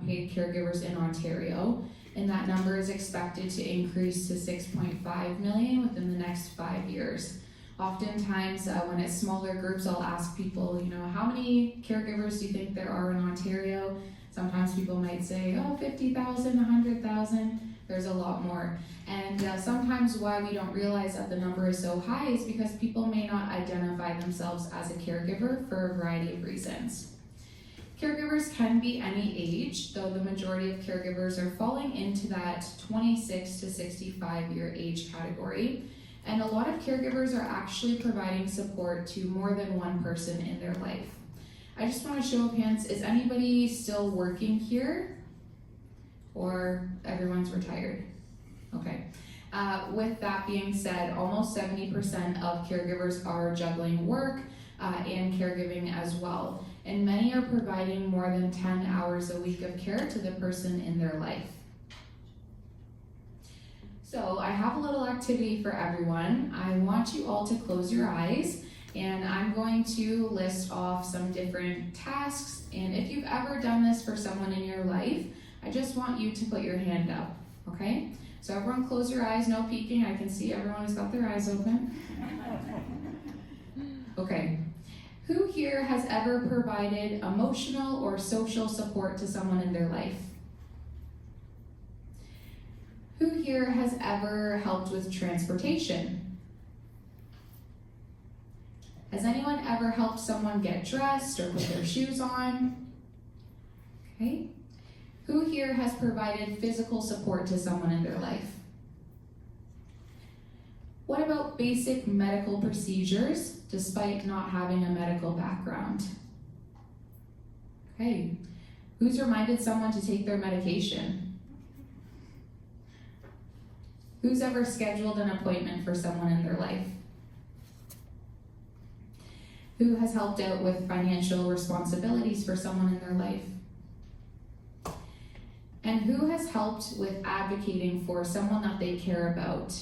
unpaid caregivers in Ontario, and that number is expected to increase to 6.5 million within the next 5 years. Oftentimes, when it's smaller groups, I'll ask people, how many caregivers do you think there are in Ontario? Sometimes people might say, 50,000, 100,000. There's a lot more. And sometimes why we don't realize that the number is so high is because people may not identify themselves as a caregiver for a variety of reasons. Caregivers can be any age, though the majority of caregivers are falling into that 26 to 65 year age category. And a lot of caregivers are actually providing support to more than one person in their life. I just want to show of hands, is anybody still working here? Or everyone's retired? Okay. With that being said, almost 70% of caregivers are juggling work and caregiving as well. And many are providing more than 10 hours a week of care to the person in their life. So I have a little activity for everyone. I want you all to close your eyes, and I'm going to list off some different tasks. And if you've ever done this for someone in your life, I just want you to put your hand up, okay? So everyone close your eyes, no peeking. I can see everyone has got their eyes open. Okay. Who here has ever provided emotional or social support to someone in their life? Who here has ever helped with transportation? Has anyone ever helped someone get dressed or put their shoes on? Okay. Who here has provided physical support to someone in their life? What about basic medical procedures, despite not having a medical background? Okay. Who's reminded someone to take their medication? Who's ever scheduled an appointment for someone in their life? Who has helped out with financial responsibilities for someone in their life? And who has helped with advocating for someone that they care about?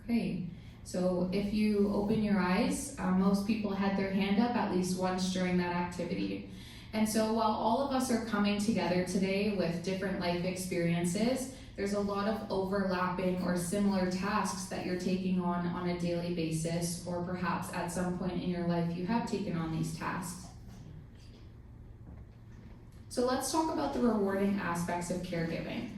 Okay, so if you open your eyes, most people had their hand up at least once during that activity. And so while all of us are coming together today with different life experiences, there's a lot of overlapping or similar tasks that you're taking on a daily basis, or perhaps at some point in your life you have taken on these tasks. So let's talk about the rewarding aspects of caregiving.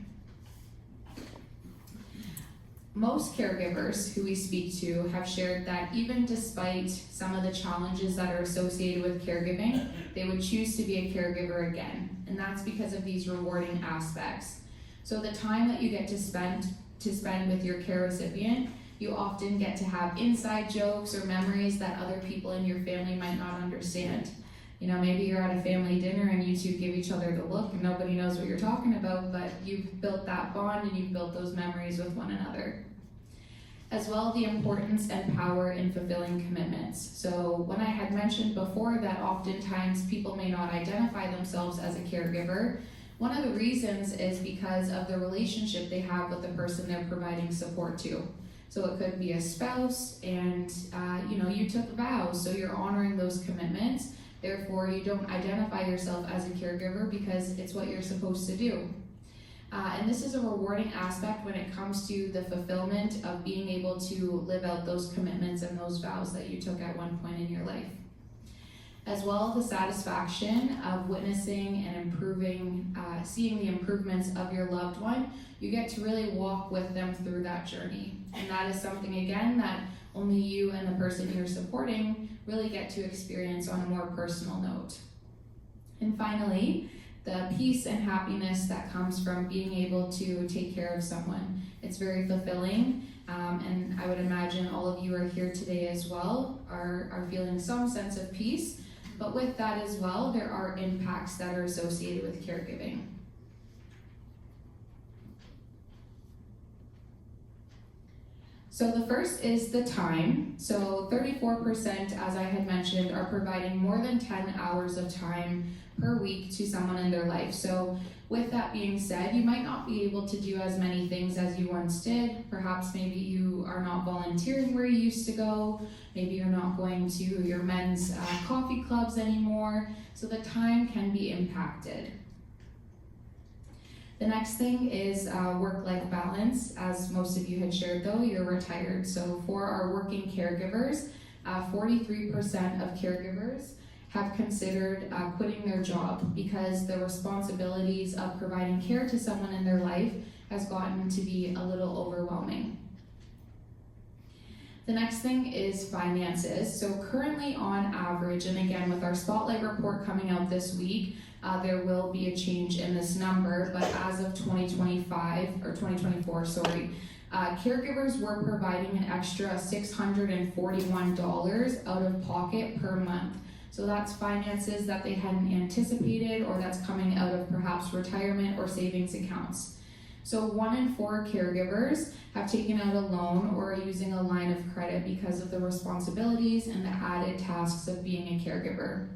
Most caregivers who we speak to have shared that even despite some of the challenges that are associated with caregiving, they would choose to be a caregiver again. And that's because of these rewarding aspects. So the time that you get to spend with your care recipient, you often get to have inside jokes or memories that other people in your family might not understand. Maybe you're at a family dinner and you two give each other the look and nobody knows what you're talking about, but you've built that bond and you've built those memories with one another. As well, the importance and power in fulfilling commitments. So when I had mentioned before that oftentimes people may not identify themselves as a caregiver, one of the reasons is because of the relationship they have with the person they're providing support to. So it could be a spouse and you took vows, so you're honoring those commitments. Therefore, you don't identify yourself as a caregiver because it's what you're supposed to do. And this is a rewarding aspect when it comes to the fulfillment of being able to live out those commitments and those vows that you took at one point in your life. As well, the satisfaction of witnessing and improving, seeing the improvements of your loved one, you get to really walk with them through that journey. And that is something, again, that only you and the person you're supporting really get to experience on a more personal note. And finally, the peace and happiness that comes from being able to take care of someone. It's very fulfilling, and I would imagine all of you are here today as well, are feeling some sense of peace, but with that as well, there are impacts that are associated with caregiving. So the first is the time. So 34%, as I had mentioned, are providing more than 10 hours of time per week to someone in their life. So with that being said, you might not be able to do as many things as you once did. Perhaps maybe you are not volunteering where you used to go. Maybe you're not going to your men's coffee clubs anymore. So the time can be impacted. The next thing is work-life balance. As most of you had shared though, you're retired. So for our working caregivers, 43% of caregivers have considered quitting their job because the responsibilities of providing care to someone in their life has gotten to be a little overwhelming. The next thing is finances. So currently on average, and again with our Spotlight report coming out this week, there will be a change in this number, but as of 2024, caregivers were providing an extra $641 out of pocket per month. So that's finances that they hadn't anticipated, or that's coming out of perhaps retirement or savings accounts. So 1 in 4 caregivers have taken out a loan or are using a line of credit because of the responsibilities and the added tasks of being a caregiver.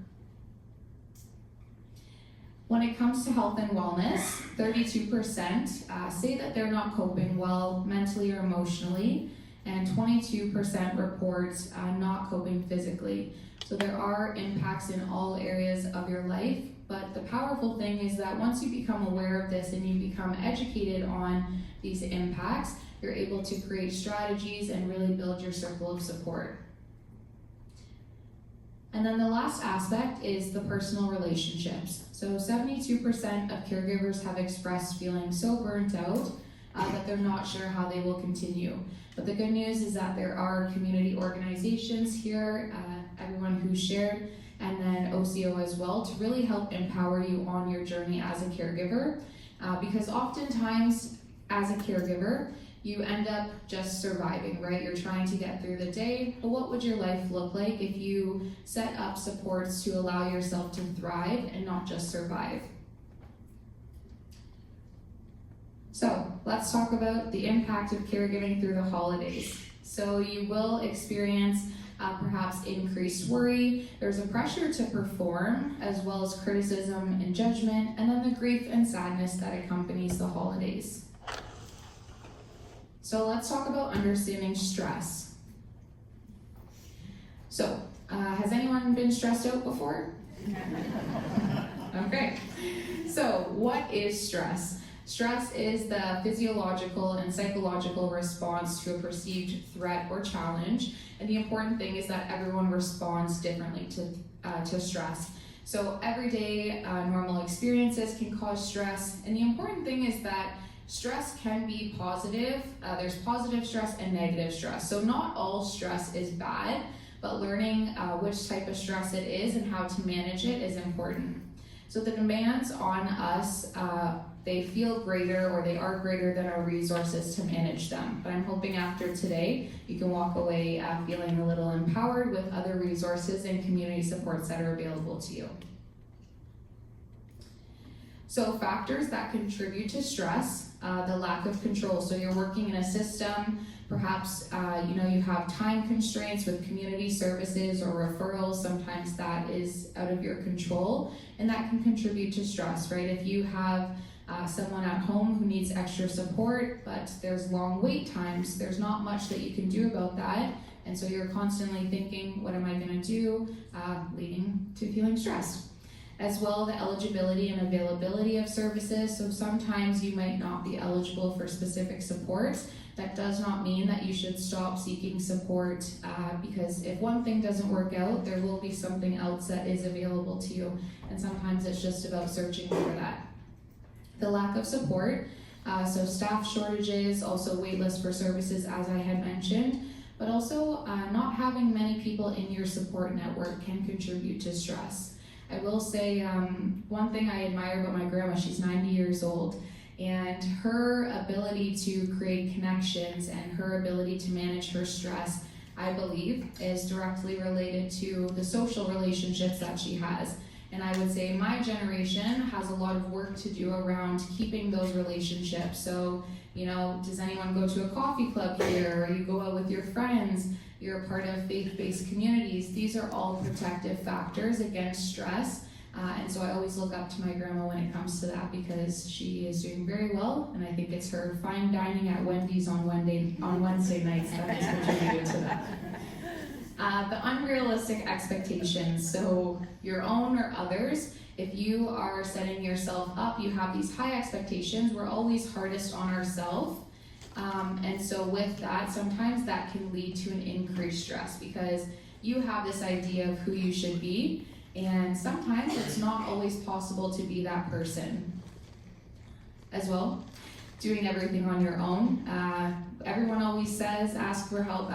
When it comes to health and wellness, 32% say that they're not coping well mentally or emotionally, and 22% report not coping physically. So there are impacts in all areas of your life, but the powerful thing is that once you become aware of this and you become educated on these impacts, you're able to create strategies and really build your circle of support. And then the last aspect is the personal relationships. So 72% of caregivers have expressed feeling so burnt out that they're not sure how they will continue. But the good news is that there are community organizations here, everyone who shared, and then OCO as well, to really help empower you on your journey as a caregiver. Because oftentimes, as a caregiver, you end up just surviving, right? You're trying to get through the day, but what would your life look like if you set up supports to allow yourself to thrive and not just survive? So let's talk about the impact of caregiving through the holidays. So you will experience perhaps increased worry. There's a pressure to perform, as well as criticism and judgment, and then the grief and sadness that accompanies the holidays. So let's talk about understanding stress. So, has anyone been stressed out before? Okay. So, what is stress? Stress is the physiological and psychological response to a perceived threat or challenge. And the important thing is that everyone responds differently to stress. So everyday normal experiences can cause stress. And the important thing is that stress can be positive. There's positive stress and negative stress. So not all stress is bad, but learning which type of stress it is and how to manage it is important. So the demands on us, they feel greater, or they are greater than our resources to manage them. But I'm hoping after today, you can walk away feeling a little empowered with other resources and community supports that are available to you. So factors that contribute to stress, the lack of control. So you're working in a system, perhaps you have time constraints with community services or referrals. Sometimes that is out of your control, and that can contribute to stress, right? If you have someone at home who needs extra support, but there's long wait times, there's not much that you can do about that, and so you're constantly thinking, what am I going to do, leading to feeling stressed. As well, the eligibility and availability of services. So sometimes you might not be eligible for specific supports. That does not mean that you should stop seeking support, because if one thing doesn't work out, there will be something else that is available to you, and sometimes it's just about searching for that. The lack of support, so staff shortages, also wait lists for services, as I had mentioned, but also not having many people in your support network can contribute to stress. I will say one thing I admire about my grandma, she's 90 years old, and her ability to create connections and her ability to manage her stress, I believe, is directly related to the social relationships that she has. And I would say my generation has a lot of work to do around keeping those relationships. So, does anyone go to a coffee club here, or you go out with your friends, you're a part of faith-based communities? These are all protective factors against stress. And so I always look up to my grandma when it comes to that, because she is doing very well, and I think it's her fine dining at Wendy's on Wednesday nights that has contributed to that. The unrealistic expectations, so your own or others. If you are setting yourself up, you have these high expectations, we're always hardest on ourselves. And so with that, sometimes that can lead to an increased stress because you have this idea of who you should be, and sometimes it's not always possible to be that person. As well, doing everything on your own. Everyone always says, ask for help,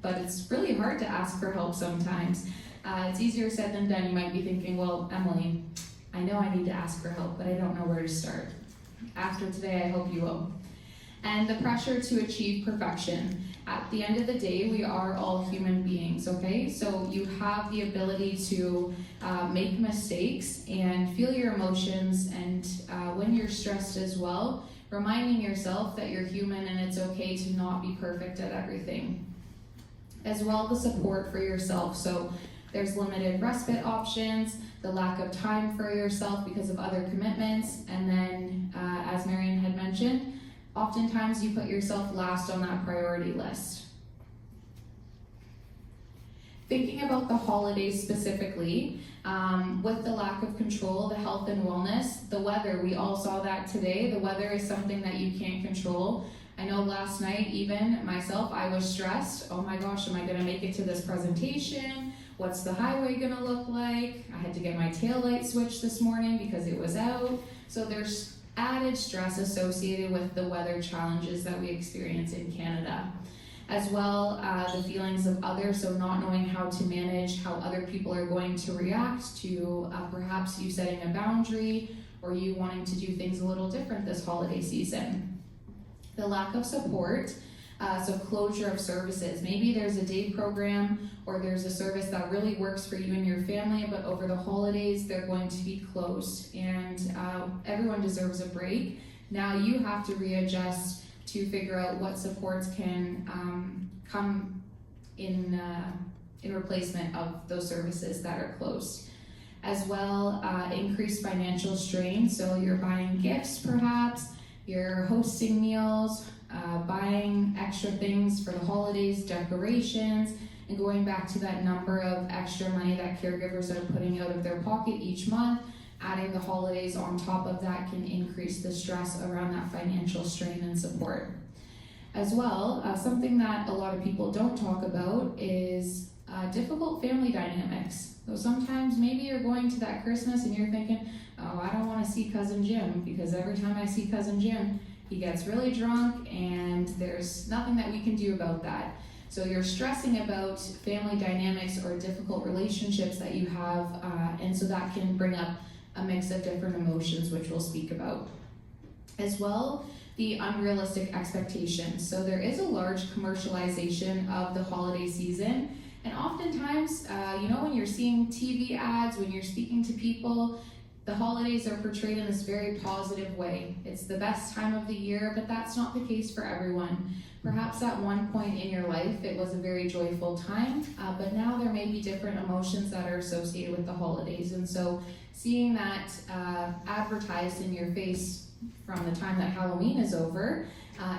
but it's really hard to ask for help sometimes. It's easier said than done. You might be thinking, well, Emily, I know I need to ask for help, but I don't know where to start. After today, I hope you will. And the pressure to achieve perfection. At the end of the day, we are all human beings, okay? So you have the ability to make mistakes and feel your emotions, and when you're stressed as well, reminding yourself that you're human and it's okay to not be perfect at everything. As well, the support for yourself. So there's limited respite options, the lack of time for yourself because of other commitments, and then as Marion had mentioned, oftentimes you put yourself last on that priority list. Thinking about the holidays specifically, with the lack of control, the health and wellness, the weather, we all saw that today. The weather is something that you can't control. I know last night, even myself, I was stressed. Oh my gosh, am I gonna make it to this presentation? What's the highway gonna look like? I had to get my taillight switched this morning because it was out. So there's added stress associated with the weather challenges that we experience in Canada. As well, the feelings of others, so not knowing how to manage how other people are going to react to perhaps you setting a boundary or you wanting to do things a little different this holiday season. The lack of support, so closure of services. Maybe there's a day program or there's a service that really works for you and your family, but over the holidays they're going to be closed, and everyone deserves a break. Now you have to readjust to figure out what supports can come in replacement of those services that are closed. As well, increased financial strain, so you're buying gifts perhaps, you're hosting meals, buying extra things for the holidays, decorations, and going back to that number of extra money that caregivers are putting out of their pocket each month. Adding the holidays on top of that can increase the stress around that financial strain and support. As well, something that a lot of people don't talk about is difficult family dynamics. So sometimes maybe you're going to that Christmas and you're thinking, oh, I don't want to see Cousin Jim because every time I see Cousin Jim, he gets really drunk and there's nothing that we can do about that. So you're stressing about family dynamics or difficult relationships that you have, and so that can bring up a mix of different emotions, which we'll speak about. As well, the unrealistic expectations. So there is a large commercialization of the holiday season, and oftentimes, when you're seeing TV ads, when you're speaking to people, the holidays are portrayed in this very positive way. It's the best time of the year, but that's not the case for everyone. Perhaps at one point in your life, it was a very joyful time, but now there may be different emotions that are associated with the holidays. And so seeing that advertised in your face from the time that Halloween is over,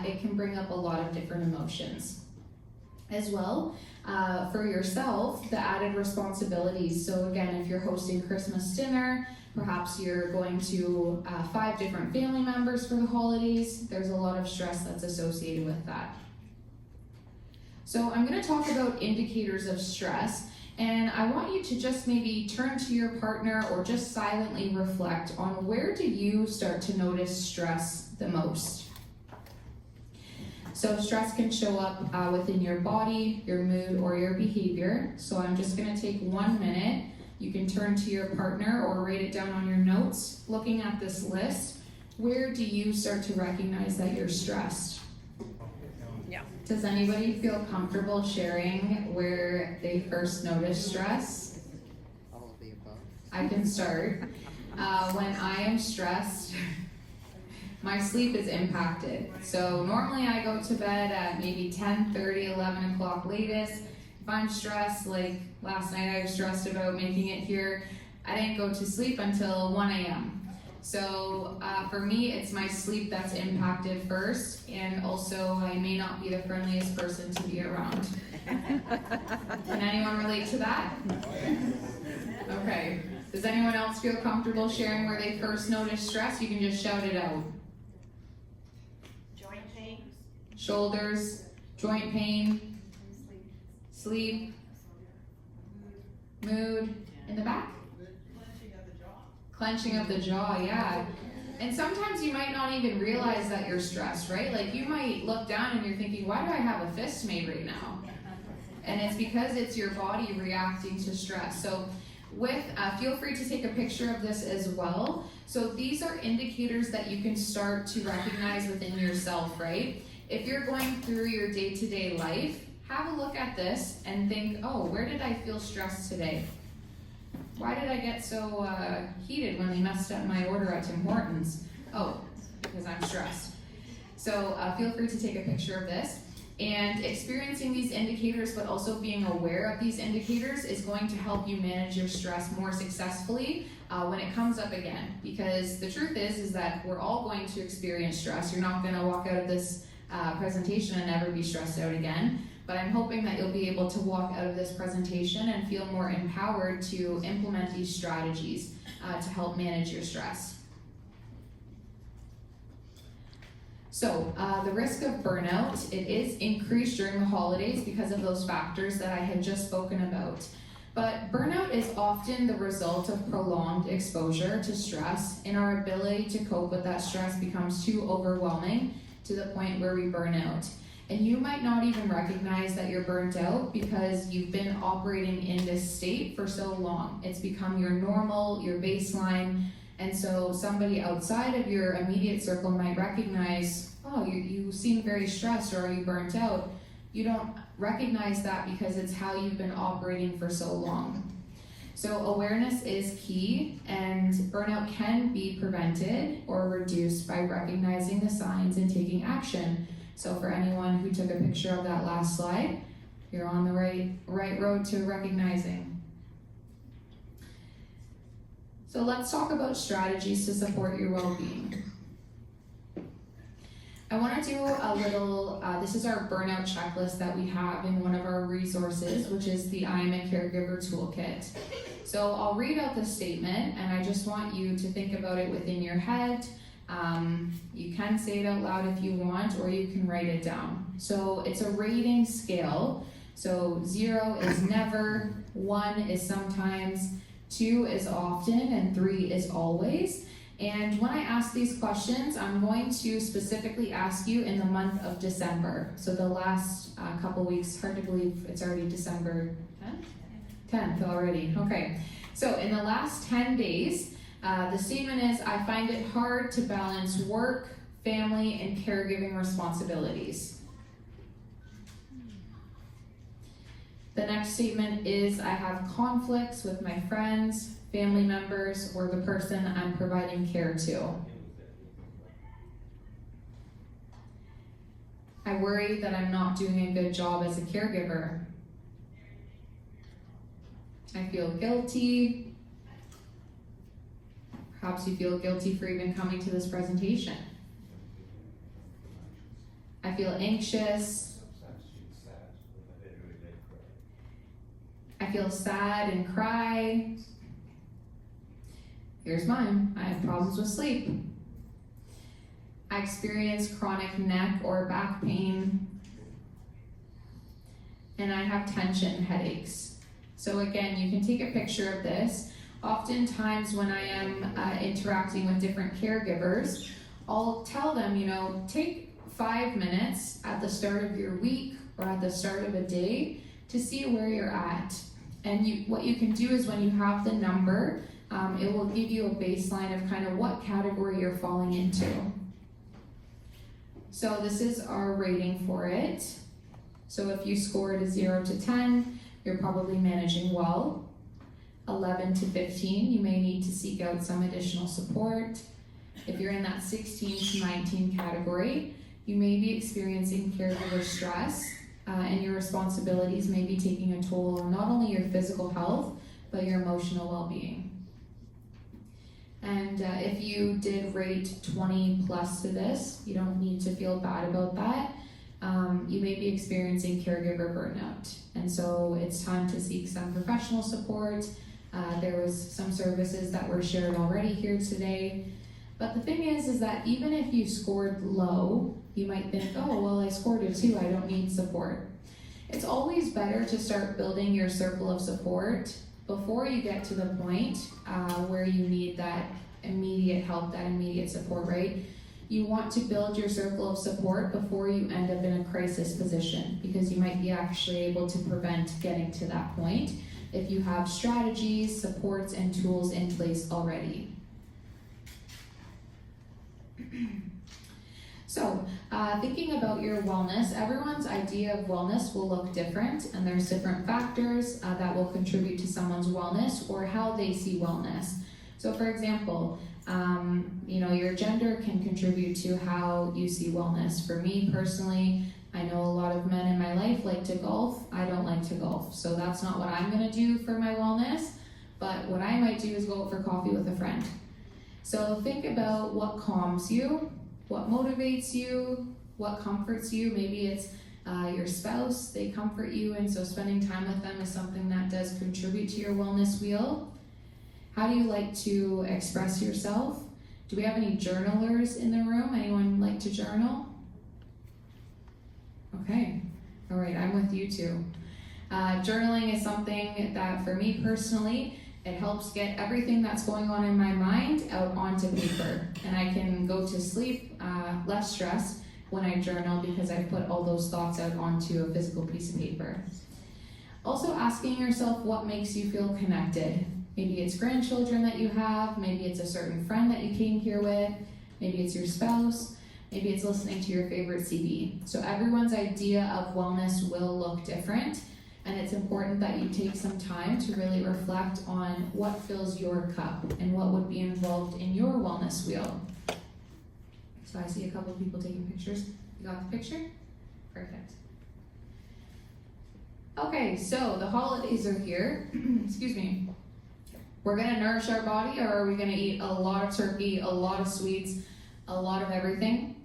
it can bring up a lot of different emotions. As well, for yourself, the added responsibilities. So again, if you're hosting Christmas dinner, perhaps you're going to 5 different family members for the holidays, there's a lot of stress that's associated with that. So I'm going to talk about indicators of stress, and I want you to just maybe turn to your partner or just silently reflect on where do you start to notice stress the most. So stress can show up within your body, your mood, or your behavior. So I'm just going to take 1 minute. You can turn to your partner or write it down on your notes. Looking at this list, where do you start to recognize that you're stressed? Yeah. Does anybody feel comfortable sharing where they first notice stress? All of the above. I can start. When I am stressed, my sleep is impacted. So normally I go to bed at maybe 10:30, 11 o'clock latest. If I'm stressed, like last night I was stressed about making it here, I didn't go to sleep until 1 a.m. So for me, it's my sleep that's impacted first, and also I may not be the friendliest person to be around. Can anyone relate to that? Okay. Does anyone else feel comfortable sharing where they first noticed stress? You can just shout it out. Joint pain. Shoulders, joint pain, sleep, mood, in the back? Clenching of the jaw, yeah. And sometimes you might not even realize that you're stressed, right? Like you might look down and you're thinking, why do I have a fist made right now? And it's because it's your body reacting to stress. So feel free to take a picture of this as well. So these are indicators that you can start to recognize within yourself, right? If you're going through your day-to-day life, have a look at this and think, oh, where did I feel stressed today? Why did I get so heated when they messed up my order at Tim Hortons? Oh, because I'm stressed. So feel free to take a picture of this. And experiencing these indicators, but also being aware of these indicators is going to help you manage your stress more successfully when it comes up again. Because the truth is that we're all going to experience stress. You're not going to walk out of this presentation and never be stressed out again. But I'm hoping that you'll be able to walk out of this presentation and feel more empowered to implement these strategies to help manage your stress. So the risk of burnout, it is increased during the holidays because of those factors that I had just spoken about. But burnout is often the result of prolonged exposure to stress, and our ability to cope with that stress becomes too overwhelming to the point where we burn out. And you might not even recognize that you're burnt out because you've been operating in this state for so long. It's become your normal, your baseline. And so somebody outside of your immediate circle might recognize, oh, you seem very stressed, or are you burnt out? You don't recognize that because it's how you've been operating for so long. So awareness is key, and burnout can be prevented or reduced by recognizing the signs and taking action. So for anyone who took a picture of that last slide, you're on the right road to recognizing. So let's talk about strategies to support your well-being. I want to do a little, this is our burnout checklist that we have in one of our resources, which is the I Am a Caregiver Toolkit. So I'll read out the statement, and I just want you to think about it within your head. You can say it out loud if you want, or you can write it down. So it's a rating scale. So 0 is never, 1 is sometimes, 2 is often, and 3 is always. And when I ask these questions, I'm going to specifically ask you in the month of December. So the last couple weeks, hard to believe it's already December 10th already. Okay, so in the last 10 days, the statement is, I find it hard to balance work, family, and caregiving responsibilities. The next statement is, I have conflicts with my friends, family members, or the person I'm providing care to. I worry that I'm not doing a good job as a caregiver. I feel guilty. Perhaps you feel guilty for even coming to this presentation. I feel anxious. I feel sad and cry. Here's mine. I have problems with sleep. I experience chronic neck or back pain. And I have tension headaches. So again, you can take a picture of this. Oftentimes when I am interacting with different caregivers, I'll tell them, take 5 minutes at the start of your week or at the start of a day to see where you're at. And what you can do is when you have the number, it will give you a baseline of kind of what category you're falling into. So this is our rating for it. So if you scored a 0 to 10, you're probably managing well. 11 to 15, you may need to seek out some additional support. If you're in that 16 to 19 category, you may be experiencing caregiver stress, and your responsibilities may be taking a toll on not only your physical health, but your emotional well-being. And if you did rate 20 plus to this, you don't need to feel bad about that. you may be experiencing caregiver burnout. And so it's time to seek some professional support. There was some services that were shared already here today. But the thing is that even if you scored low, you might think, oh, well, I scored a 2, I don't need support. It's always better to start building your circle of support before you get to the point where you need that immediate help, that immediate support, right? You want to build your circle of support before you end up in a crisis position, because you might be actually able to prevent getting to that point if you have strategies, supports, and tools in place already. So, thinking about your wellness, everyone's idea of wellness will look different, and there's different factors that will contribute to someone's wellness or how they see wellness. So, for example, your gender can contribute to how you see wellness. For me personally, I know a lot of men in my life like to golf. I don't like to golf, so that's not what I'm going to do for my wellness. But what I might do is go out for coffee with a friend. So think about what calms you, what motivates you, what comforts you. Maybe it's your spouse, they comfort you, and so spending time with them is something that does contribute to your wellness wheel. How do you like to express yourself? Do we have any journalers in the room? Anyone like to journal? Okay, all right, I'm with you too. Journaling is something that for me personally, it helps get everything that's going on in my mind out onto paper. And I can go to sleep less stressed when I journal because I put all those thoughts out onto a physical piece of paper. Also asking yourself what makes you feel connected. Maybe it's grandchildren that you have, maybe it's a certain friend that you came here with, maybe it's your spouse, maybe it's listening to your favorite CD. So everyone's idea of wellness will look different, and it's important that you take some time to really reflect on what fills your cup and what would be involved in your wellness wheel. So I see a couple of people taking pictures. You got the picture? Perfect. Okay, so the holidays are here. Excuse me. We're gonna nourish our body, or are we gonna eat a lot of turkey, a lot of sweets, a lot of everything?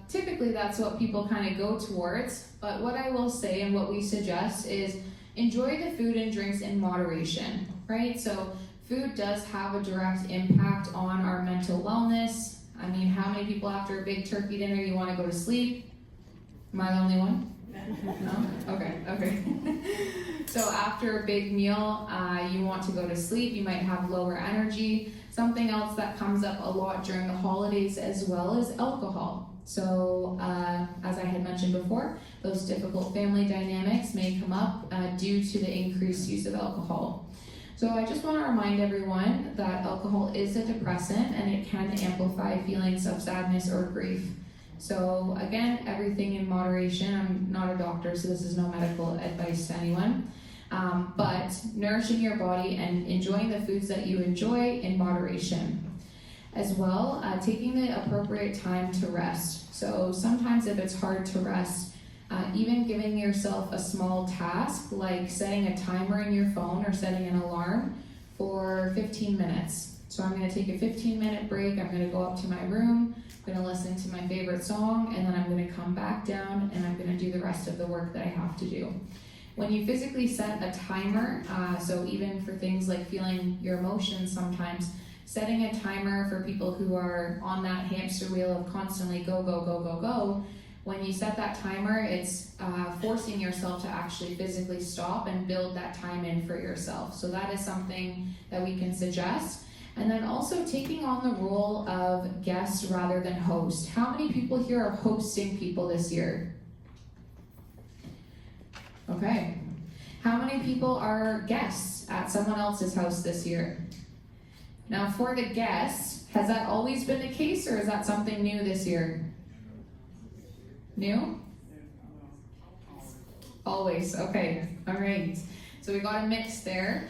Typically that's what people kind of go towards, but what I will say and what we suggest is enjoy the food and drinks in moderation, right? So food does have a direct impact on our mental wellness. I mean, how many people after a big turkey dinner you want to go to sleep? Am I the only one? No? Okay. So after a big meal, you want to go to sleep, you might have lower energy. Something else that comes up a lot during the holidays as well is alcohol. So as I had mentioned before, those difficult family dynamics may come up due to the increased use of alcohol. So I just want to remind everyone that alcohol is a depressant and it can amplify feelings of sadness or grief. So again, everything in moderation. I'm not a doctor, so this is no medical advice to anyone. But nourishing your body and enjoying the foods that you enjoy in moderation. As well, taking the appropriate time to rest. So sometimes if it's hard to rest, even giving yourself a small task, like setting a timer in your phone or setting an alarm for 15 minutes. So I'm going to take a 15-minute break, I'm going to go up to my room, I'm going to listen to my favorite song, and then I'm going to come back down and I'm going to do the rest of the work that I have to do. When you physically set a timer, so even for things like feeling your emotions sometimes, setting a timer for people who are on that hamster wheel of constantly go, go, go, go, go, when you set that timer, it's forcing yourself to actually physically stop and build that time in for yourself. So that is something that we can suggest. And then also taking on the role of guest rather than host. How many people here are hosting people this year? Okay. How many people are guests at someone else's house this year? Now for the guests, has that always been the case or is that something new this year? New? Always, okay, all right. So we got a mix there.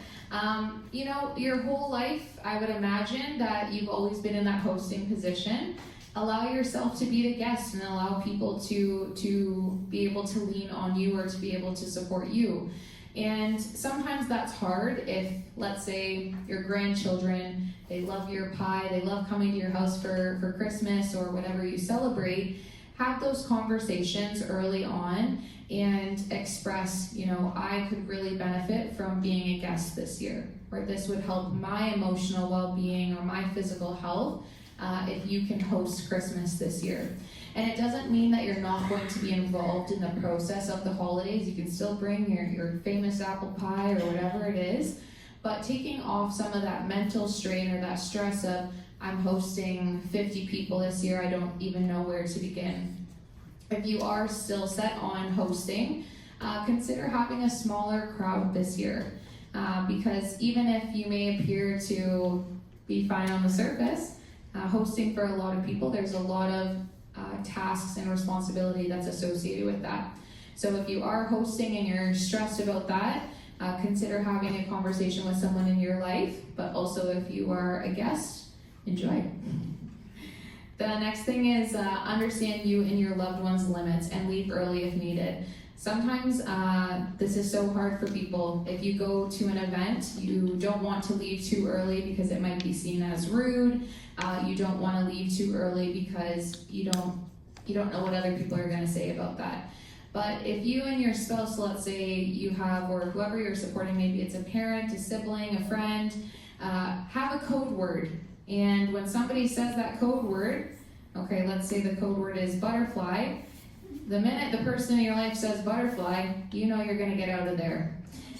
Your whole life, I would imagine that you've always been in that hosting position. Allow yourself to be the guest and allow people to be able to lean on you or to be able to support you. And sometimes that's hard if, let's say, your grandchildren, they love your pie, they love coming to your house for Christmas or whatever you celebrate. have those conversations early on and express, I could really benefit from being a guest this year, or this would help my emotional well-being or my physical health if you can host Christmas this year. And it doesn't mean that you're not going to be involved in the process of the holidays. You can still bring your famous apple pie or whatever it is, but taking off some of that mental strain or that stress of, I'm hosting 50 people this year, I don't even know where to begin. If you are still set on hosting, consider having a smaller crowd this year, because even if you may appear to be fine on the surface, hosting for a lot of people, there's a lot of tasks and responsibility that's associated with that. So if you are hosting and you're stressed about that, consider having a conversation with someone in your life, but also if you are a guest, enjoy. The next thing is understand you and your loved one's limits and leave early if needed. Sometimes this is so hard for people. If you go to an event, you don't want to leave too early because it might be seen as rude. You don't want to leave too early because you don't know what other people are going to say about that. But if you and your spouse, let's say you have, or whoever you're supporting, maybe it's a parent, a sibling, a friend, have a code word. And when somebody says that code word, okay, let's say the code word is butterfly, the minute the person in your life says butterfly, you know you're going to get out of there.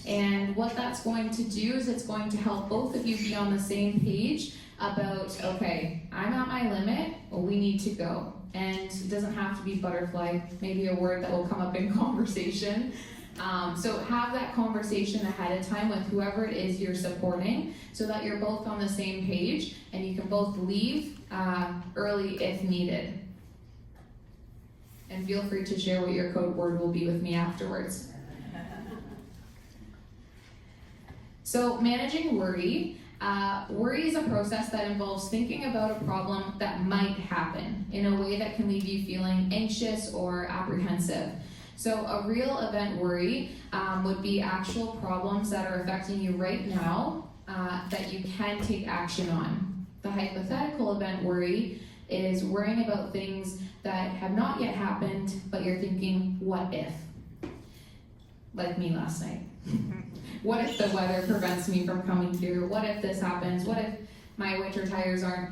And what that's going to do is it's going to help both of you be on the same page about, okay, I'm at my limit, well, we need to go. And it doesn't have to be butterfly, maybe a word that will come up in conversation. So have that conversation ahead of time with whoever it is you're supporting so that you're both on the same page and you can both leave early if needed. And feel free to share what your code word will be with me afterwards. So managing worry. Worry is a process that involves thinking about a problem that might happen in a way that can leave you feeling anxious or apprehensive. So a real event worry would be actual problems that are affecting you right now that you can take action on. The hypothetical event worry is worrying about things that have not yet happened, but you're thinking, what if? Like me last night. What if the weather prevents me from coming through? What if this happens? What if my winter tires aren't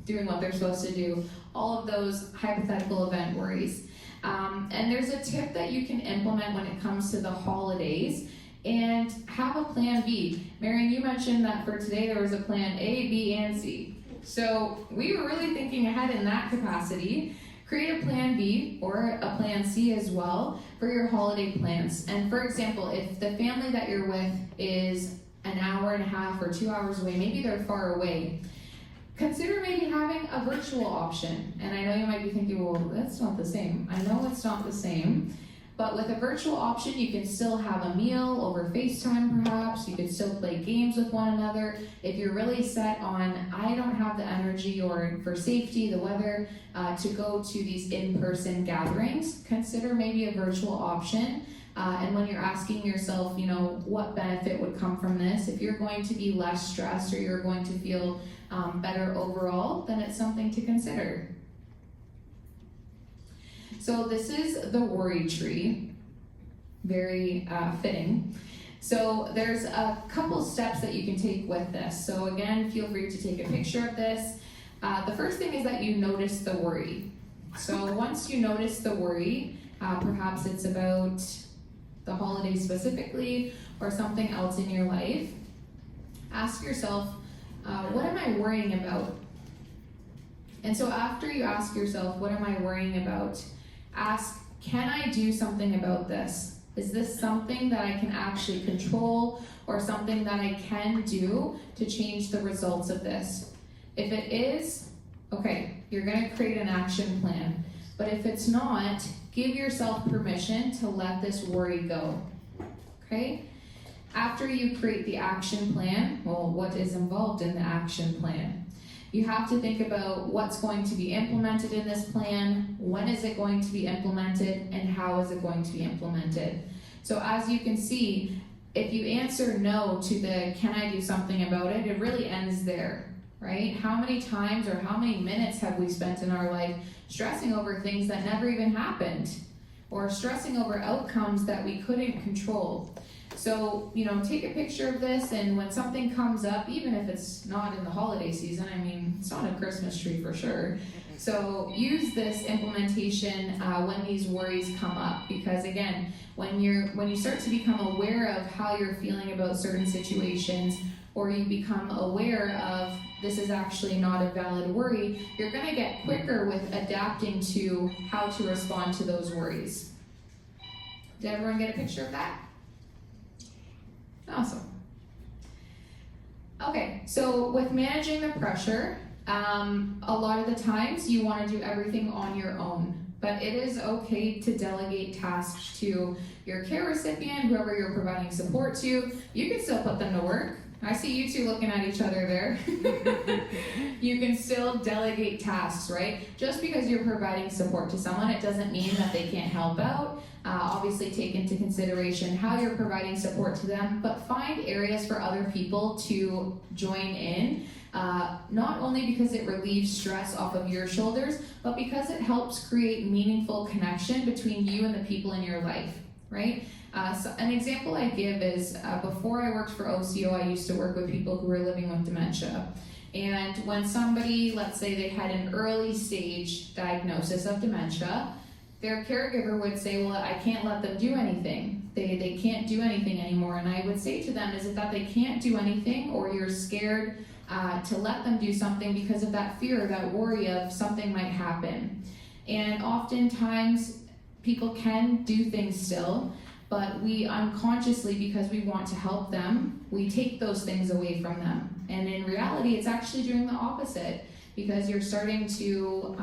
doing what they're supposed to do? All of those hypothetical event worries. And there's a tip that you can implement when it comes to the holidays and have a plan B. Marion, you mentioned that for today there was a plan A, B, and C. So we were really thinking ahead in that capacity. Create a plan B or a plan C as well for your holiday plans. And for example, if the family that you're with is an hour and a half or 2 hours away, maybe they're far away, consider maybe having a virtual option. And I know you might be thinking, well, that's not the same. I know it's not the same. But with a virtual option, you can still have a meal over FaceTime perhaps. You can still play games with one another. If you're really set on, I don't have the energy or for safety, the weather, to go to these in-person gatherings, consider maybe a virtual option. And when you're asking yourself, what benefit would come from this, if you're going to be less stressed or you're going to feel better overall, then it's something to consider. So this is the worry tree, very fitting. So there's a couple steps that you can take with this. So again, feel free to take a picture of this. The first thing is that you notice the worry. So once you notice the worry, perhaps it's about the holidays specifically or something else in your life, ask yourself, what am I worrying about? And so after you ask yourself, what am I worrying about? Ask, can I do something about this? Is this something that I can actually control or something that I can do to change the results of this? If it is, okay, you're going to create an action plan. But if it's not, give yourself permission to let this worry go. Okay? After you create the action plan, well, what is involved in the action plan? You have to think about what's going to be implemented in this plan, when is it going to be implemented, and how is it going to be implemented. So as you can see, if you answer no to the can I do something about it, it really ends there. right? How many times or how many minutes have we spent in our life stressing over things that never even happened, or stressing over outcomes that we couldn't control? So, take a picture of this, and when something comes up, even if it's not in the holiday season, it's not a Christmas tree for sure. So use this implementation when these worries come up, because again, when you start to become aware of how you're feeling about certain situations, or you become aware of this is actually not a valid worry, you're going to get quicker with adapting to how to respond to those worries. Did everyone get a picture of that? Awesome. Okay, so with managing the pressure, a lot of the times you want to do everything on your own, but it is okay to delegate tasks to your care recipient, whoever you're providing support to. You can still put them to work. I see you two looking at each other there. You can still delegate tasks, right? Just because you're providing support to someone, it doesn't mean that they can't help out. Obviously take into consideration how you're providing support to them, but find areas for other people to join in, not only because it relieves stress off of your shoulders, but because it helps create meaningful connection between you and the people in your life, right? So an example I give is before I worked for OCO, I used to work with people who were living with dementia. And when somebody, let's say they had an early stage diagnosis of dementia, their caregiver would say, well, I can't let them do anything. They can't do anything anymore. And I would say to them, is it that they can't do anything, or you're scared to let them do something because of that fear, that worry of something might happen? And oftentimes people can do things still, but we unconsciously, because we want to help them, we take those things away from them. And in reality, it's actually doing the opposite, because you're starting to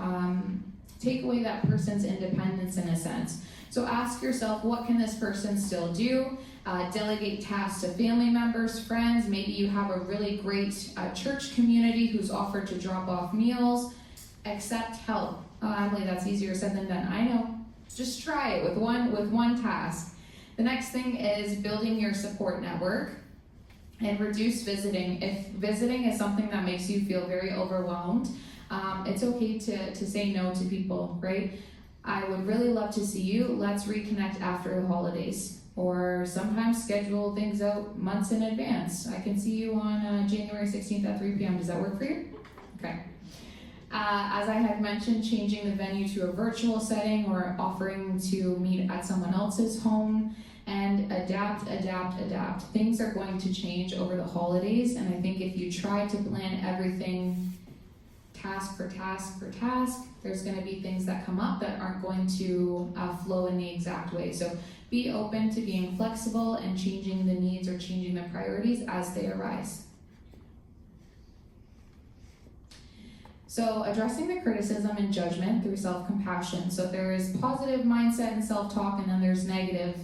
take away that person's independence in a sense. So ask yourself, what can this person still do? Delegate tasks to family members, friends. Maybe you have a really great church community who's offered to drop off meals. Accept help. Oh, Emily, that's easier said than done. I know. Just try it with one task. The next thing is building your support network, and reduce visiting. If visiting is something that makes you feel very overwhelmed, it's okay to say no to people, right? I would really love to see you. Let's reconnect after the holidays, or sometimes schedule things out months in advance. I can see you on January 16th at 3 p.m. Does that work for you? Okay. As I had mentioned, changing the venue to a virtual setting, or offering to meet at someone else's home, and adapt. Things are going to change over the holidays, and I think if you try to plan everything task for task, there's going to be things that come up that aren't going to flow in the exact way. So be open to being flexible and changing the needs or changing the priorities as they arise. So addressing the criticism and judgment through self-compassion. So there is positive mindset and self-talk, and then there's negative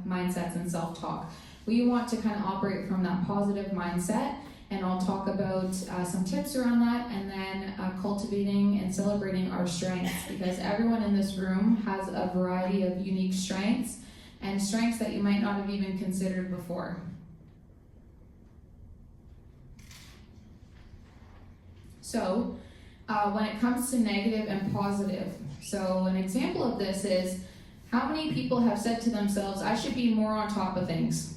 mindsets and self-talk. We want to kind of operate from that positive mindset, and I'll talk about some tips around that, and then cultivating and celebrating our strengths, because everyone in this room has a variety of unique strengths, and strengths that you might not have even considered before. So when it comes to negative and positive, so an example of this is, how many people have said to themselves, I should be more on top of things?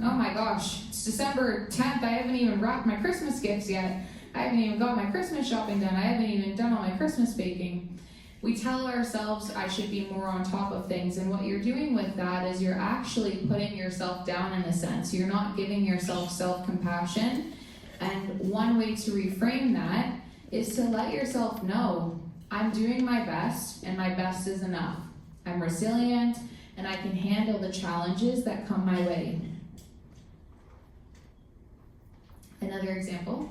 Oh my gosh, it's December 10th, I haven't even wrapped my Christmas gifts yet. I haven't even got my Christmas shopping done. I haven't even done all my Christmas baking. We tell ourselves, I should be more on top of things, and what you're doing with that is you're actually putting yourself down in a sense. You're not giving yourself self-compassion, and one way to reframe that is to let yourself know, I'm doing my best, and my best is enough. I'm resilient, and I can handle the challenges that come my way. Another example,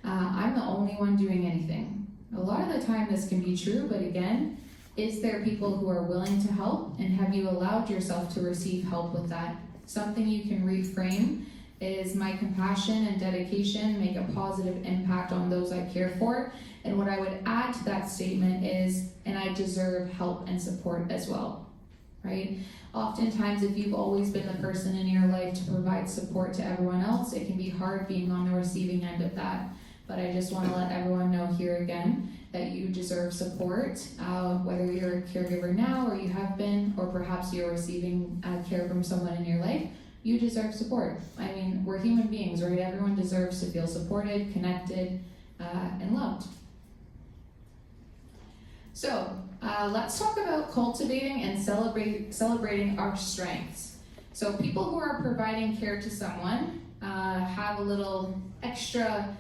I'm the only one doing anything. A lot of the time this can be true, but again, is there people who are willing to help, and have you allowed yourself to receive help with that? Something you can reframe is, my compassion and dedication make a positive impact on those I care for. And what I would add to that statement is, and I deserve help and support as well, right? Oftentimes, if you've always been the person in your life to provide support to everyone else, it can be hard being on the receiving end of that. but I just want to let everyone know here again that you deserve support, whether you're a caregiver now or you have been, or perhaps you're receiving care from someone in your life. You deserve support. I mean, we're human beings, right? Everyone deserves to feel supported, connected, and loved. So let's talk about cultivating and celebrating our strengths. So people who are providing care to someone have a little extra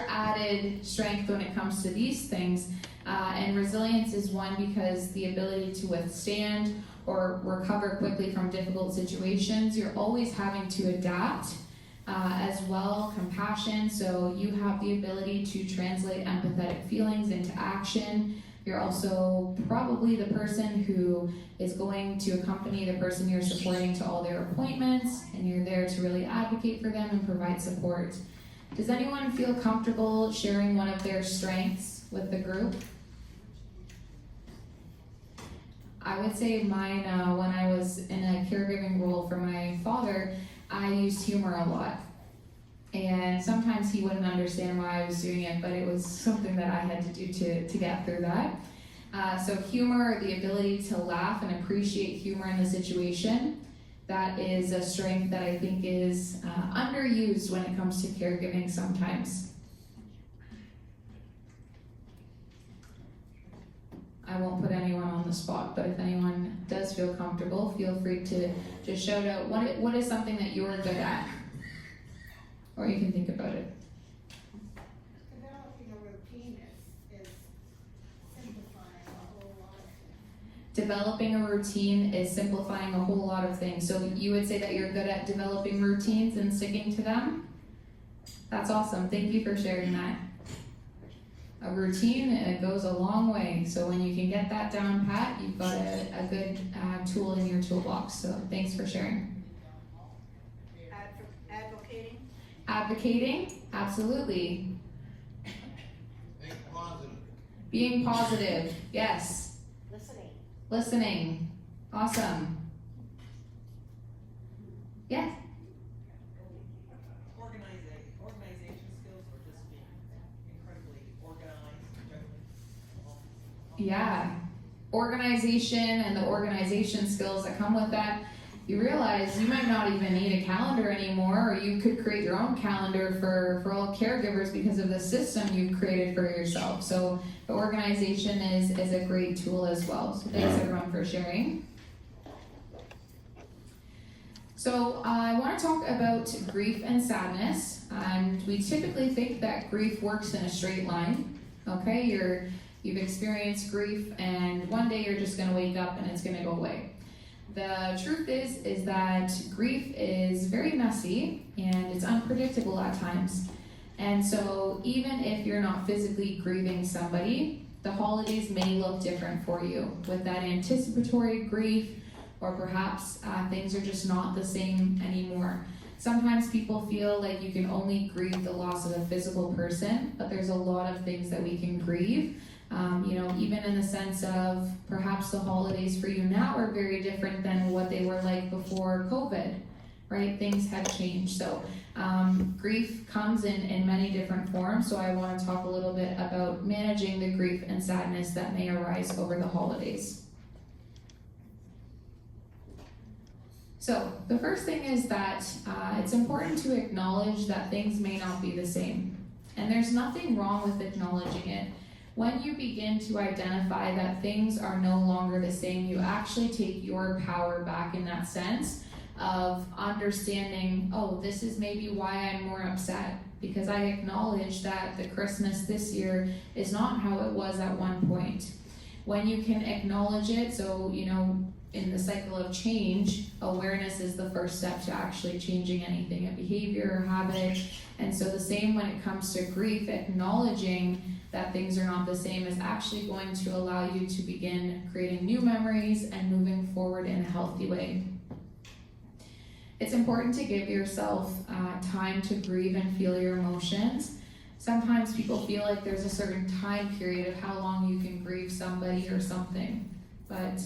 added strength when it comes to these things. And resilience is one, because the ability to withstand or recover quickly from difficult situations. You're always having to adapt. As well, compassion, so you have the ability to translate empathetic feelings into action. You're also probably the person who is going to accompany the person you're supporting to all their appointments, and you're there to really advocate for them and provide support. Does anyone feel comfortable sharing one of their strengths with the group? I would say mine, when I was in a caregiving role for my father, I used humor a lot. And sometimes he wouldn't understand why I was doing it, but it was something that I had to do to get through that. So humor, the ability to laugh and appreciate humor in the situation, that is a strength that I think is underused when it comes to caregiving sometimes. I won't put anyone on the spot, but if anyone does feel comfortable, feel free to just shout out what is something that you're good at. Or you can think about it. Developing a routine is simplifying a whole lot of things. Developing a routine is simplifying a whole lot of things. So you would say that you're good at developing routines and sticking to them? That's awesome. Thank you for sharing that. A routine, it goes a long way. So when you can get that down pat, you've got a good tool in your toolbox. So thanks for sharing. Advocating? Advocating, absolutely. Being positive. Being positive, yes. Listening, awesome. Yes. Organization skills, or just being incredibly organized, Yeah, organization and the organization skills that come with that. You realize you might not even need a calendar anymore, or you could create your own calendar for all caregivers because of the system you've created for yourself. So the organization is a great tool as well. So thanks everyone for sharing. So I want to talk about grief and sadness. And we typically think that grief works in a straight line. Okay, you've experienced grief, and one day you're just going to wake up and it's going to go away. The truth is that grief is very messy and it's unpredictable at times. And so even if you're not physically grieving somebody, the holidays may look different for you with that anticipatory grief, or perhaps things are just not the same anymore. Sometimes people feel like you can only grieve the loss of a physical person, but there's a lot of things that we can grieve. Even in the sense of perhaps the holidays for you now are very different than what they were like before COVID, right? Things have changed. So grief comes in many different forms. So I want to talk a little bit about managing the grief and sadness that may arise over the holidays. So the first thing is that it's important to acknowledge that things may not be the same. And there's nothing wrong with acknowledging it. When you begin to identify that things are no longer the same, you actually take your power back in that sense of understanding, oh, this is maybe why I'm more upset, because I acknowledge that the Christmas this year is not how it was at one point. When you can acknowledge it, so, in the cycle of change, awareness is the first step to actually changing anything, a behavior or habit. And so the same when it comes to grief, acknowledging that things are not the same is actually going to allow you to begin creating new memories and moving forward in a healthy way. It's important to give yourself time to grieve and feel your emotions. Sometimes people feel like there's a certain time period of how long you can grieve somebody or something, but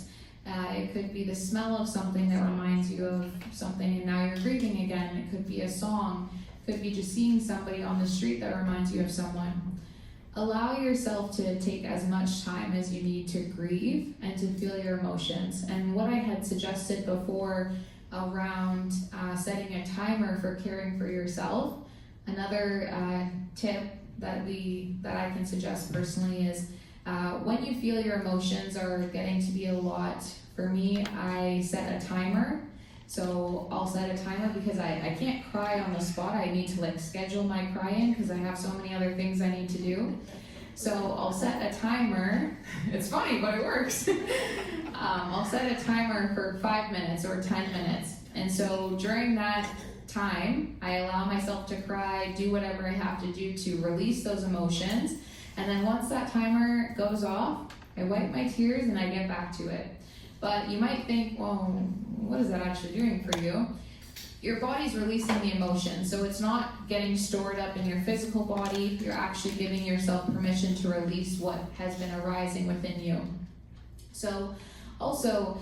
it could be the smell of something that reminds you of something and now you're grieving again. It could be a song, it Could be just seeing somebody on the street that reminds you of someone. Allow yourself to take as much time as you need to grieve and to feel your emotions. And what I had suggested before around setting a timer for caring for yourself, another tip that I can suggest personally is when you feel your emotions are getting to be a lot, for me, I set a timer. So I'll set a timer because I can't cry on the spot. I need to schedule my crying because I have so many other things I need to do. So I'll set a timer. It's funny, but it works. I'll set a timer for 5 minutes or 10 minutes. And so during that time, I allow myself to cry, do whatever I have to do to release those emotions. And then once that timer goes off, I wipe my tears and I get back to it. But you might think, well, what is that actually doing for you? Your body's releasing the emotion, so it's not getting stored up in your physical body. You're actually giving yourself permission to release what has been arising within you. So also,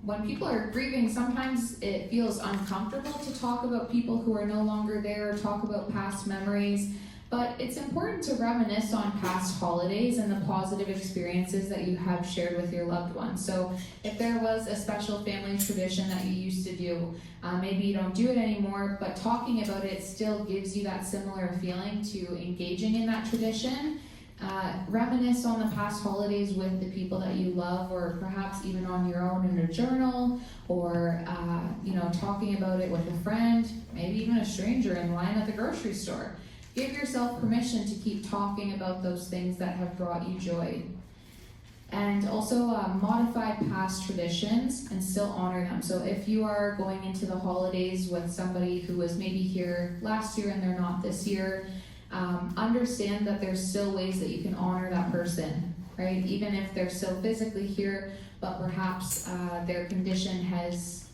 when people are grieving, sometimes it feels uncomfortable to talk about people who are no longer there, talk about past memories. But it's important to reminisce on past holidays and the positive experiences that you have shared with your loved ones. So if there was a special family tradition that you used to do, maybe you don't do it anymore, but talking about it still gives you that similar feeling to engaging in that tradition. Reminisce on the past holidays with the people that you love, or perhaps even on your own in a journal, or talking about it with a friend, maybe even a stranger in line at the grocery store. Give yourself permission to keep talking about those things that have brought you joy. And also modify past traditions and still honor them. So if you are going into the holidays with somebody who was maybe here last year and they're not this year, understand that there's still ways that you can honor that person, right? Even if they're still physically here, but perhaps their condition has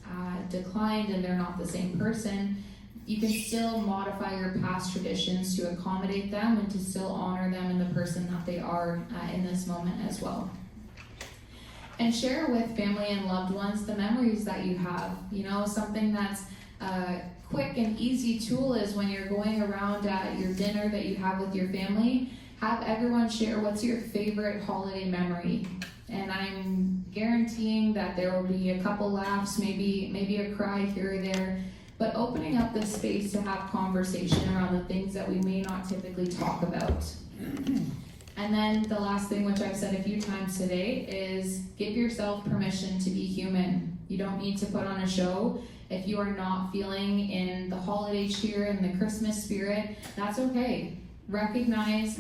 declined and they're not the same person, you can still modify your past traditions to accommodate them and to still honor them and the person that they are in this moment as well. And share with family and loved ones the memories that you have. Something that's a quick and easy tool is when you're going around at your dinner that you have with your family, have everyone share what's your favorite holiday memory. And I'm guaranteeing that there will be a couple laughs, maybe a cry here or there. But opening up this space to have conversation around the things that we may not typically talk about. And then the last thing, which I've said a few times today, is give yourself permission to be human. You don't need to put on a show. If you are not feeling in the holiday cheer and the Christmas spirit, that's okay. Recognize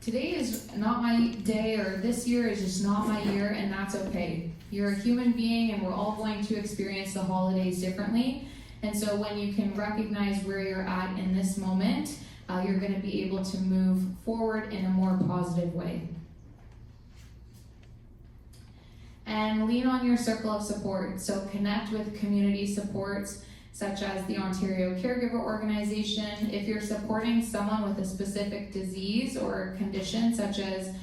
today is not my day, or this year is just not my year, and that's okay. You're a human being, and we're all going to experience the holidays differently. And so when you can recognize where you're at in this moment, you're going to be able to move forward in a more positive way. And lean on your circle of support. So connect with community supports such as the Ontario Caregiver Organization. If you're supporting someone with a specific disease or condition such as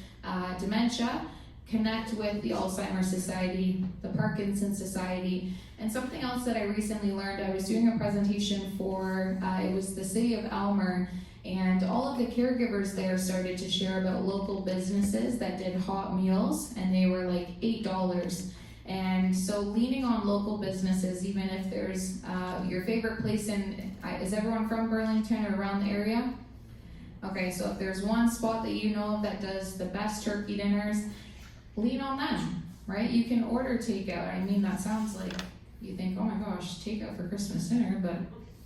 dementia, connect with the Alzheimer's Society, the Parkinson's Society. And something else that I recently learned, I was doing a presentation for, it was the city of Elmer, and all of the caregivers there started to share about local businesses that did hot meals, and they were like $8. And so leaning on local businesses, even if there's your favorite place is everyone from Burlington or around the area? Okay, so if there's one spot that you know of that does the best turkey dinners, lean on them, right? You can order takeout. I mean, that sounds like you think, oh my gosh, takeout for Christmas dinner, but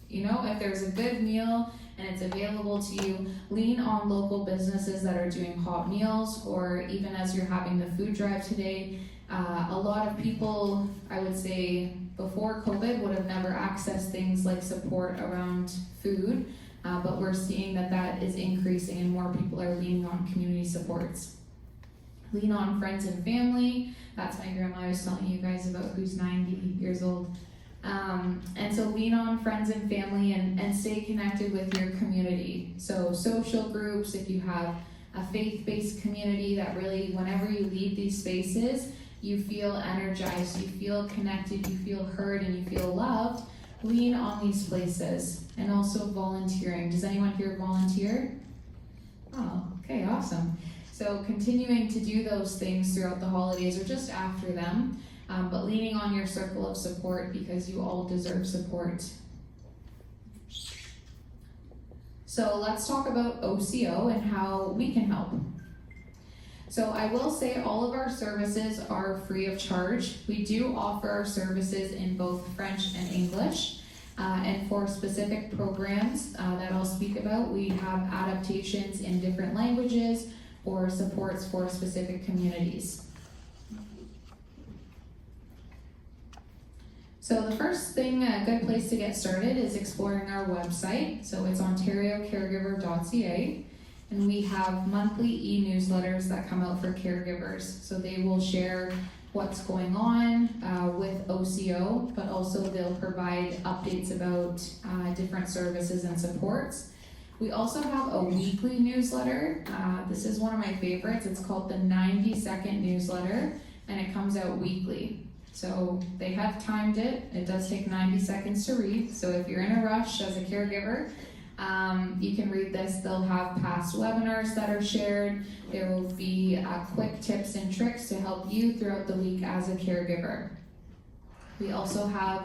if there's a good meal and it's available to you, lean on local businesses that are doing hot meals, or even as you're having the food drive today, a lot of people, I would say, before COVID would have never accessed things like support around food, but we're seeing that is increasing and more people are leaning on community supports. Lean on friends and family. That's my grandma I was telling you guys about, who's 90 years old. And so lean on friends and family and stay connected with your community. So social groups, if you have a faith-based community that really, whenever you leave these spaces, you feel energized, you feel connected, you feel heard, and you feel loved, lean on these places, and also volunteering. Does anyone here volunteer? Oh, okay, awesome. So continuing to do those things throughout the holidays or just after them, but leaning on your circle of support because you all deserve support. So let's talk about OCO and how we can help. So I will say all of our services are free of charge. We do offer our services in both French and English. And for specific programs that I'll speak about, we have adaptations in different languages or supports for specific communities. So the first thing, a good place to get started is exploring our website. So it's ontariocaregiver.ca. And we have monthly e-newsletters that come out for caregivers. So they will share what's going on with OCO, but also they'll provide updates about different services and supports. We also have a weekly newsletter. This is one of my favorites. It's called the 90-second newsletter, and it comes out weekly. So they have timed it. It does take 90 seconds to read. So if you're in a rush as a caregiver, you can read this. They'll have past webinars that are shared. There will be quick tips and tricks to help you throughout the week as a caregiver. We also have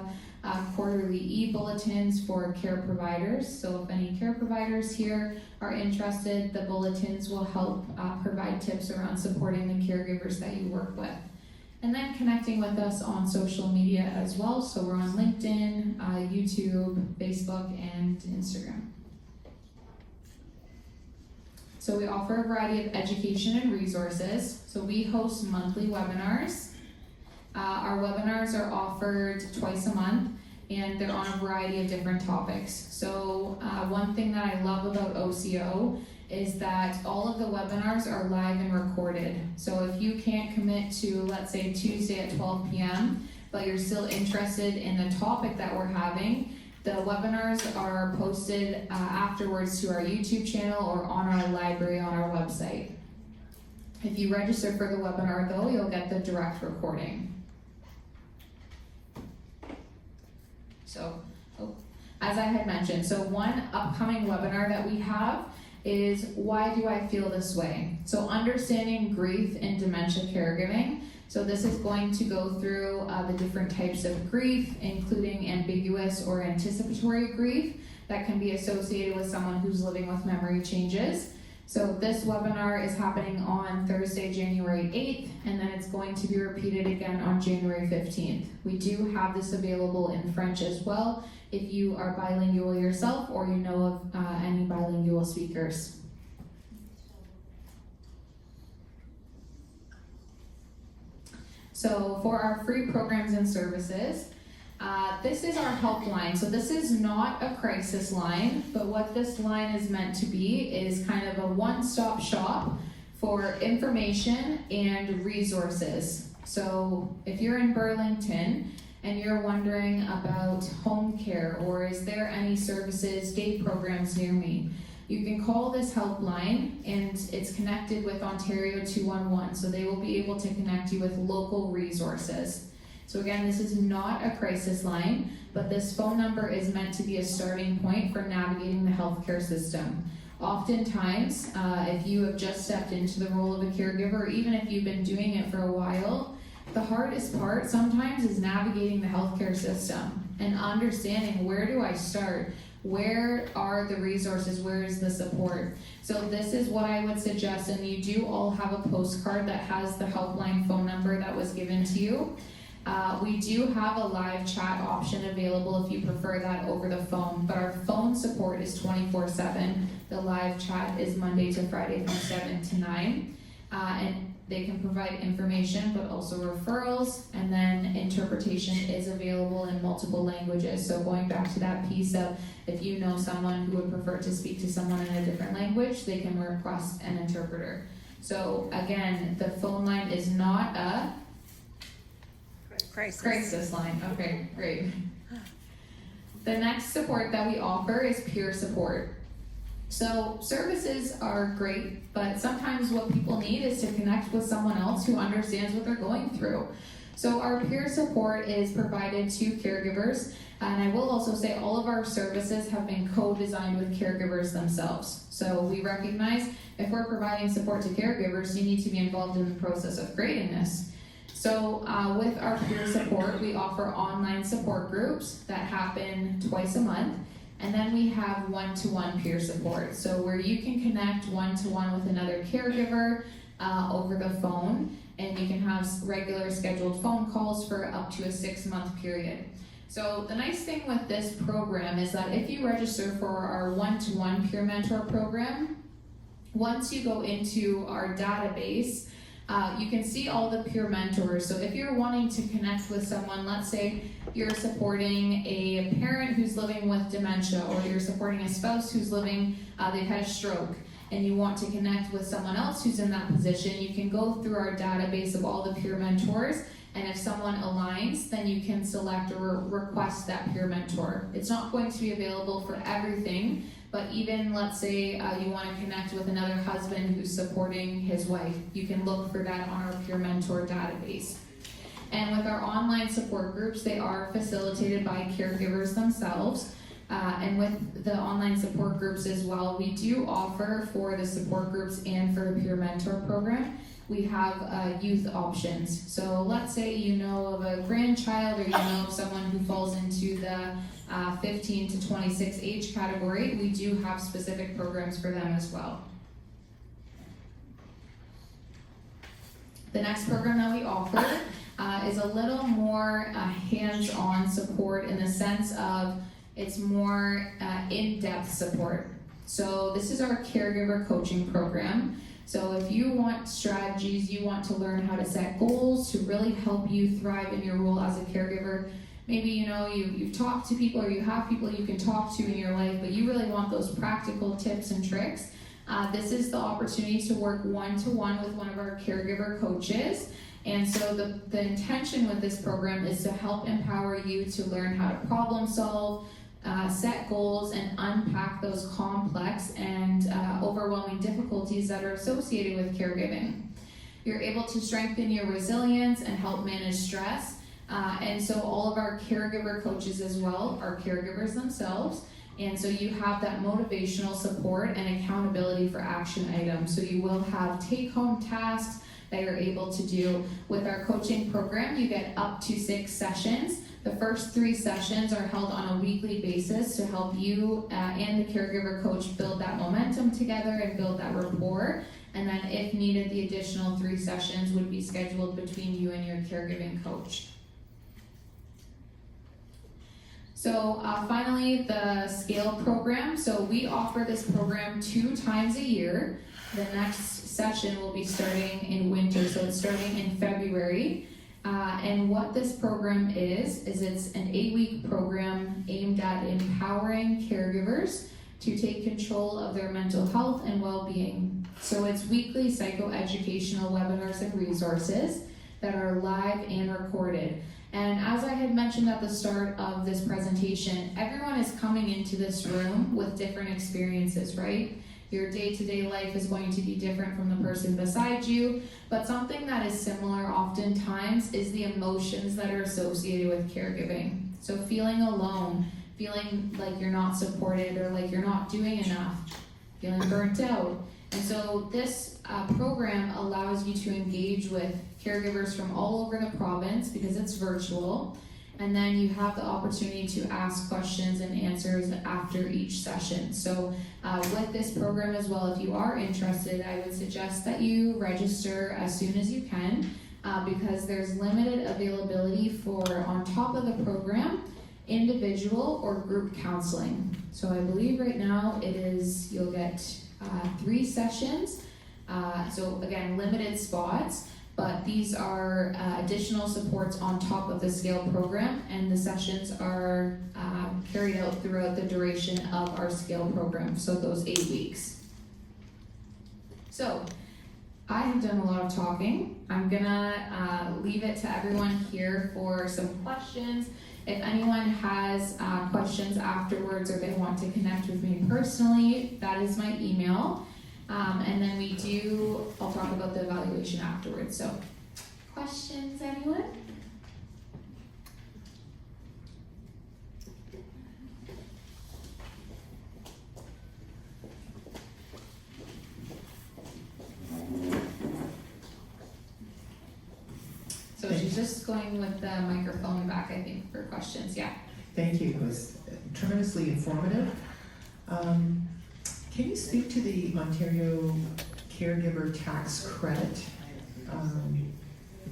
quarterly e-bulletins for care providers. So if any care providers here are interested, the bulletins will help provide tips around supporting the caregivers that you work with. And then connecting with us on social media as well. So we're on LinkedIn, YouTube, Facebook, and Instagram. So we offer a variety of education and resources. So we host monthly webinars. Our webinars are offered twice a month, and they're on a variety of different topics. So one thing that I love about OCO is that all of the webinars are live and recorded. So if you can't commit to, let's say, Tuesday at 12 p.m., but you're still interested in the topic that we're having, the webinars are posted afterwards to our YouTube channel or on our library on our website. If you register for the webinar though, you'll get the direct recording. So, as I had mentioned, so one upcoming webinar that we have is why do I feel this way? So understanding grief and dementia caregiving. So this is going to go through the different types of grief, including ambiguous or anticipatory grief that can be associated with someone who's living with memory changes. So this webinar is happening on Thursday, January 8th, and then it's going to be repeated again on January 15th. We do have this available in French as well, if you are bilingual yourself or you know of any bilingual speakers. So for our free programs and services, this is our helpline. So this is not a crisis line, but what this line is meant to be is kind of a one-stop shop for information and resources. So if you're in Burlington and you're wondering about home care or is there any services, day programs near me, you can call this helpline and it's connected with Ontario 211, so they will be able to connect you with local resources. So again, this is not a crisis line, but this phone number is meant to be a starting point for navigating the healthcare system. Oftentimes, if you have just stepped into the role of a caregiver, or even if you've been doing it for a while, the hardest part sometimes is navigating the healthcare system and understanding, where do I start? Where are the resources? Where is the support? So this is what I would suggest, and you do all have a postcard that has the helpline phone number that was given to you. We do have a live chat option available if you prefer that over the phone, but our phone support is 24/7. The live chat is Monday to Friday from 7 to 9. And they can provide information, but also referrals, and then interpretation is available in multiple languages. So going back to that piece of, if you know someone who would prefer to speak to someone in a different language, they can request an interpreter. So again, the phone line is not a crisis line. Okay, great. The next support that we offer is peer support. So services are great, but sometimes what people need is to connect with someone else who understands what they're going through. So our peer support is provided to caregivers, and I will also say all of our services have been co-designed with caregivers themselves. So we recognize if we're providing support to caregivers, you need to be involved in the process of creating this. So with our peer support, we offer online support groups that happen twice a month. And then we have one-to-one peer support. So where you can connect one-to-one with another caregiver over the phone, and you can have regular scheduled phone calls for up to a 6-month period. So the nice thing with this program is that if you register for our one-to-one peer mentor program, once you go into our database, you can see all the peer mentors. So if you're wanting to connect with someone, let's say you're supporting a parent who's living with dementia, or you're supporting a spouse who's living, they've had a stroke, and you want to connect with someone else who's in that position, you can go through our database of all the peer mentors, and if someone aligns, then you can select or request that peer mentor. It's not going to be available for everything, but even let's say you want to connect with another husband who's supporting his wife, you can look for that on our peer mentor database. And with our online support groups, they are facilitated by caregivers themselves. And with the online support groups as well, we do offer for the support groups and for the peer mentor program, we have youth options. So let's say you know of a grandchild, or you know of someone who falls into the 15 to 26 age category, we do have specific programs for them as well. The next program that we offer is a little more hands-on support, in the sense of it's more in-depth support. So this is our caregiver coaching program. So if you want strategies, you want to learn how to set goals to really help you thrive in your role as a caregiver. Maybe you've talked to people, or you have people you can talk to in your life, but you really want those practical tips and tricks. This is the opportunity to work one-to-one with one of our caregiver coaches. And so the intention with this program is to help empower you to learn how to problem solve, set goals, and unpack those complex and overwhelming difficulties that are associated with caregiving. You're able to strengthen your resilience and help manage stress. And so all of our caregiver coaches as well are caregivers themselves. And so you have that motivational support and accountability for action items. So you will have take-home tasks that you're able to do. With our coaching program, you get up to 6 sessions. The first 3 sessions are held on a weekly basis to help you and the caregiver coach build that momentum together and build that rapport. And then if needed, the additional 3 sessions would be scheduled between you and your caregiving coach. So finally, the SCALE program. So we offer this program 2 times a year. The next session will be starting in winter, so it's starting in February. And what this program is it's an 8-week program aimed at empowering caregivers to take control of their mental health and well-being. So it's weekly psychoeducational webinars and resources that are live and recorded. And as I had mentioned at the start of this presentation, everyone is coming into this room with different experiences, right? Your day-to-day life is going to be different from the person beside you, but something that is similar oftentimes is the emotions that are associated with caregiving. So feeling alone, feeling like you're not supported or like you're not doing enough, feeling burnt out. And so this program allows you to engage with caregivers from all over the province because it's virtual. And then you have the opportunity to ask questions and answers after each session. So with this program as well, if you are interested, I would suggest that you register as soon as you can because there's limited availability for, on top of the program, individual or group counseling. So I believe right now it is, you'll get 3 sessions. So again, limited spots. But these are additional supports on top of the SCALE program, and the sessions are carried out throughout the duration of our SCALE program, so those 8 weeks. So, I have done a lot of talking. I'm gonna leave it to everyone here for some questions. If anyone has questions afterwards or they want to connect with me personally, that is my email. And then I'll talk about the evaluation afterwards. So, questions, anyone? just going with the microphone back, I think, for questions, yeah. Thank you, it was tremendously informative. Can you speak to the Ontario Caregiver Tax Credit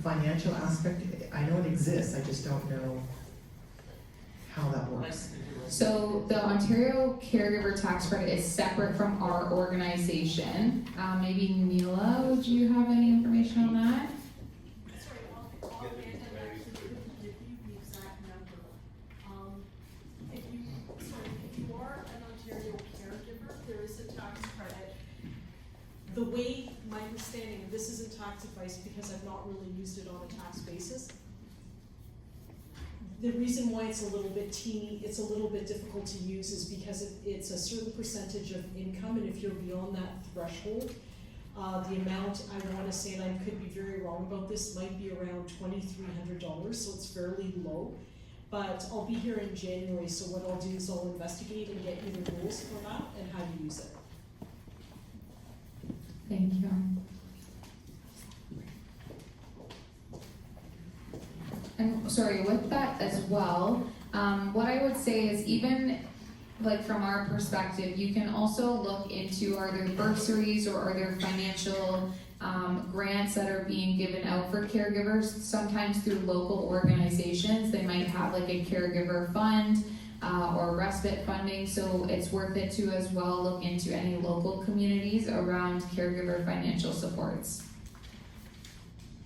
financial aspect? I know it exists, I just don't know how that works. So the Ontario Caregiver Tax Credit is separate from our organization. Maybe Neela, would you have any information on that? Sorry, I'll actually give you the exact number. If you are an Ontario caregiver, there is a tax credit. The way, my understanding, and this isn't tax advice because I've not really used it on a tax basis. The reason why it's a little bit teeny, it's a little bit difficult to use is because it's a certain percentage of income, and if you're beyond that threshold, the amount, I wanna say, and I could be very wrong about this, might be around $2,300, so it's fairly low. But I'll be here in January, so what I'll do is I'll investigate and get you the rules for that and how to use it. Thank you. And sorry, with that as well, what I would say is even like from our perspective, you can also look into are there bursaries or are there financial grants that are being given out for caregivers, sometimes through local organizations. They might have like a caregiver fund or respite funding, so it's worth it to as well look into any local communities around caregiver financial supports.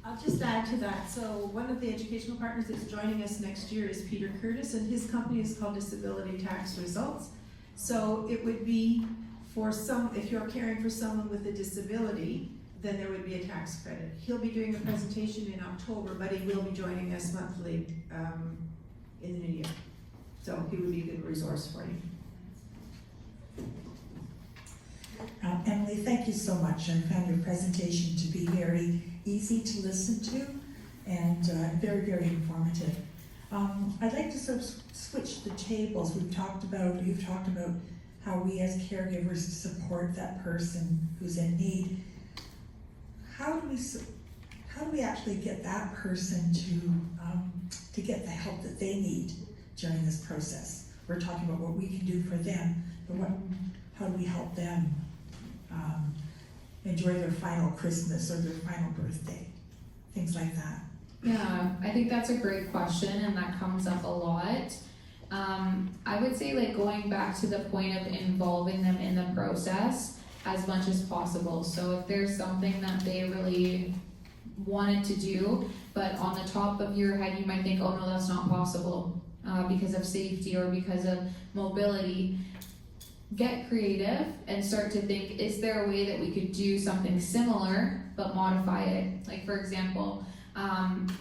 I'll just add to that. So one of the educational partners that's joining us next year is Peter Curtis, and his company is called Disability Tax Results. So it would be for if you're caring for someone with a disability, then there would be a tax credit. He'll be doing a presentation in October, but he will be joining us monthly in the new year. So he would be a good resource for you. Emily, thank you so much. I found your presentation to be very easy to listen to and very, very informative. I'd like to sort of switch the tables. You've talked about how we as caregivers support that person who's in need. How do we actually get that person to get the help that they need during this process? We're talking about what we can do for them, but how do we help them enjoy their final Christmas or their final birthday, things like that? Yeah, I think that's a great question, and that comes up a lot. I would say like going back to the point of involving them in the process as much as possible. So if there's something that they really wanted to do, but on the top of your head you might think, oh no, that's not possible because of safety or because of mobility, get creative and start to think, is there a way that we could do something similar but modify it? Like for example,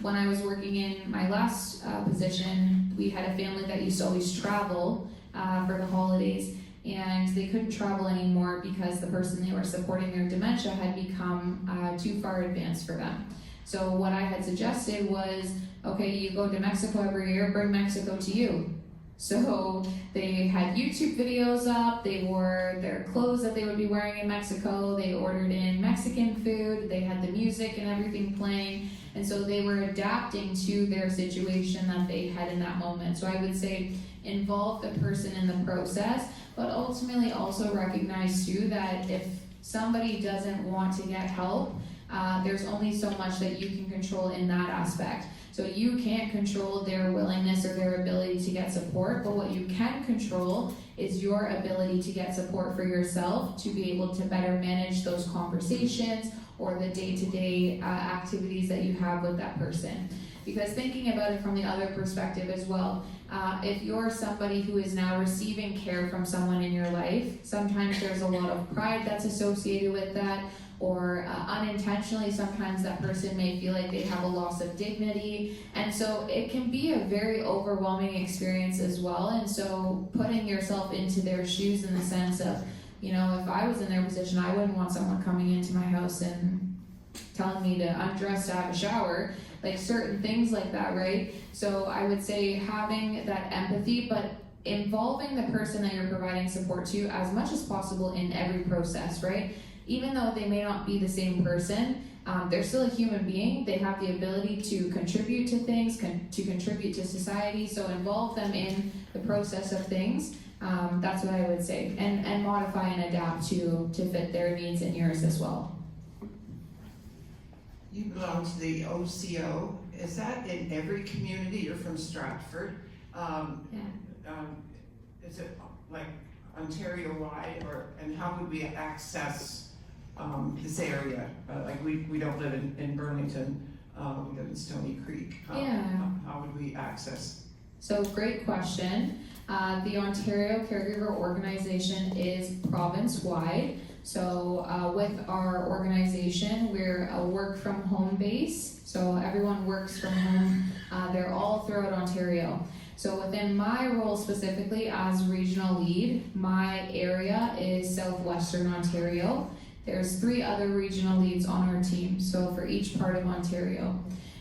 when I was working in my last position, we had a family that used to always travel for the holidays, and they couldn't travel anymore because the person they were supporting, their dementia had become too far advanced for them. So what I had suggested was, okay, you go to Mexico every year, bring Mexico to you. So they had YouTube videos up, they wore their clothes that they would be wearing in Mexico, they ordered in Mexican food, they had the music and everything playing, and so they were adapting to their situation that they had in that moment. So I would say involve the person in the process, but ultimately also recognize too that if somebody doesn't want to get help, there's only so much that you can control in that aspect. So you can't control their willingness or their ability to get support, but what you can control is your ability to get support for yourself to be able to better manage those conversations or the day-to-day activities that you have with that person. Because thinking about it from the other perspective as well, if you're somebody who is now receiving care from someone in your life, sometimes there's a lot of pride that's associated with that, or unintentionally sometimes that person may feel like they have a loss of dignity, and so it can be a very overwhelming experience as well. And so putting yourself into their shoes in the sense of, you know, if I was in their position, I wouldn't want someone coming into my house and telling me to undress to have a shower, like certain things like that, right? So I would say having that empathy, but involving the person that you're providing support to as much as possible in every process, right? Even though they may not be the same person, they're still a human being. They have the ability to contribute to things, to contribute to society, so involve them in the process of things. That's what I would say, and modify and adapt to fit their needs and yours as well. You belong to the OCO. Is that in every community? You're from Stratford. Is it like Ontario-wide, and how would we access this area? Like we don't live in Burlington, we live in Stony Creek. How would we access? So great question. The Ontario Caregiver Organization is province-wide. So with our organization, we're a work from home base. So everyone works from home. They're all throughout Ontario. So within my role specifically as regional lead, my area is Southwestern Ontario. There's 3 other regional leads on our team, so for each part of Ontario.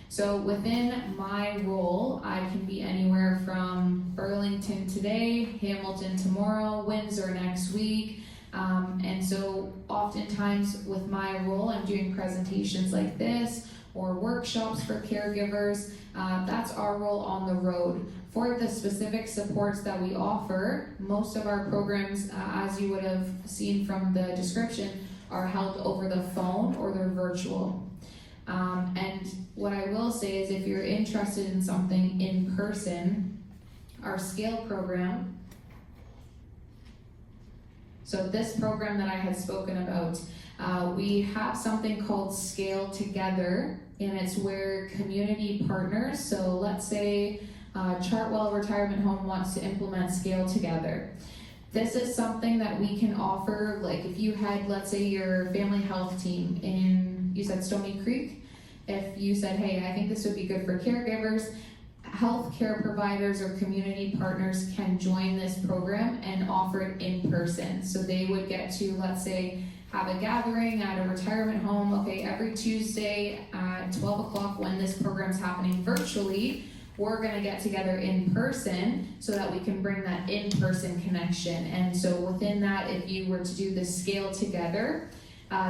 So within my role, I can be anywhere from Burlington today, Hamilton tomorrow, Windsor next week. And so oftentimes with my role, I'm doing presentations like this or workshops for caregivers. That's our role on the road. For the specific supports that we offer, most of our programs, as you would have seen from the description, are held over the phone or they're virtual. And what I will say is if you're interested in something in person, our SCALE program, so this program that I had spoken about, we have something called SCALE Together, and it's where community partners, so let's say Chartwell Retirement Home wants to implement SCALE Together. This is something that we can offer, like if you had, let's say, your family health team in, you said Stony Creek, if you said, hey, I think this would be good for caregivers, healthcare providers or community partners can join this program and offer it in person. So they would get to, let's say, have a gathering at a retirement home, okay, every Tuesday at 12 o'clock when this program's happening virtually, we're gonna get together in person so that we can bring that in-person connection. And so within that, if you were to do the SCALE Together,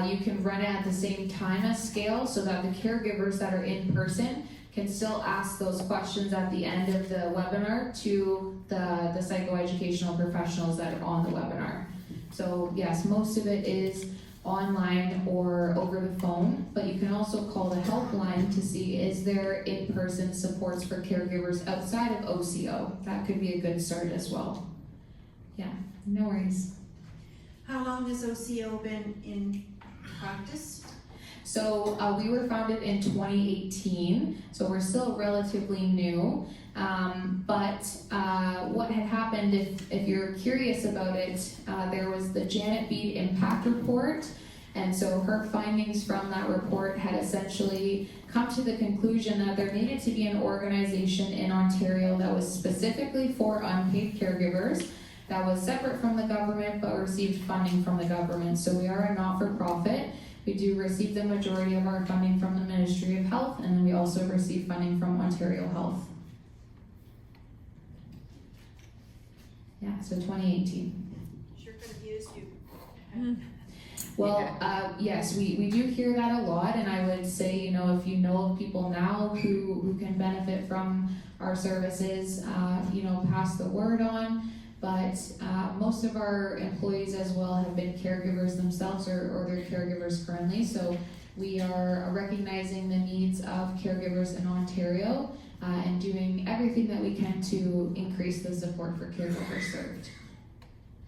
you can run it at the same time as SCALE so that the caregivers that are in person can still ask those questions at the end of the webinar to the psychoeducational professionals that are on the webinar. So yes, most of it is online or over the phone, but you can also call the helpline to see is there in-person supports for caregivers outside of OCO. That could be a good start as well. Yeah, no worries. How long has OCO been in practice? So we were founded in 2018, so we're still relatively new. But what had happened, if you're curious about it, there was the Janet Bede Impact Report, and so her findings from that report had essentially come to the conclusion that there needed to be an organization in Ontario that was specifically for unpaid caregivers, that was separate from the government but received funding from the government. So we are a not-for-profit. We do receive the majority of our funding from the Ministry of Health, and then we also receive funding from Ontario Health. Yeah, so 2018. Sure could have used you. Well, yes, we do hear that a lot, and I would say, you know, if you know of people now who can benefit from our services, you know, pass the word on. But most of our employees as well have been caregivers themselves or they're caregivers currently. So we are recognizing the needs of caregivers in Ontario and doing everything that we can to increase the support for caregivers served.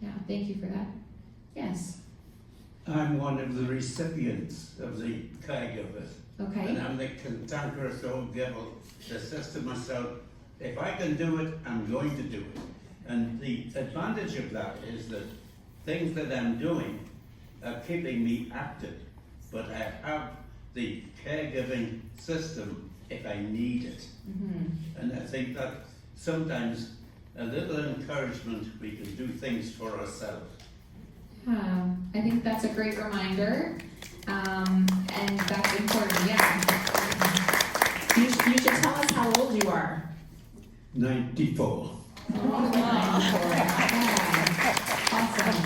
Yeah, thank you for that. Yes. I'm one of the recipients of the caregivers. Okay. And I'm the cantankerous old devil that says to myself, if I can do it, I'm going to do it. And the advantage of that is that things that I'm doing are keeping me active, but I have the caregiving system if I need it. Mm-hmm. And I think that sometimes a little encouragement, we can do things for ourselves. I think that's a great reminder, and that's important, yeah. You should tell us how old you are. 94. Oh, wow. Yeah. Awesome.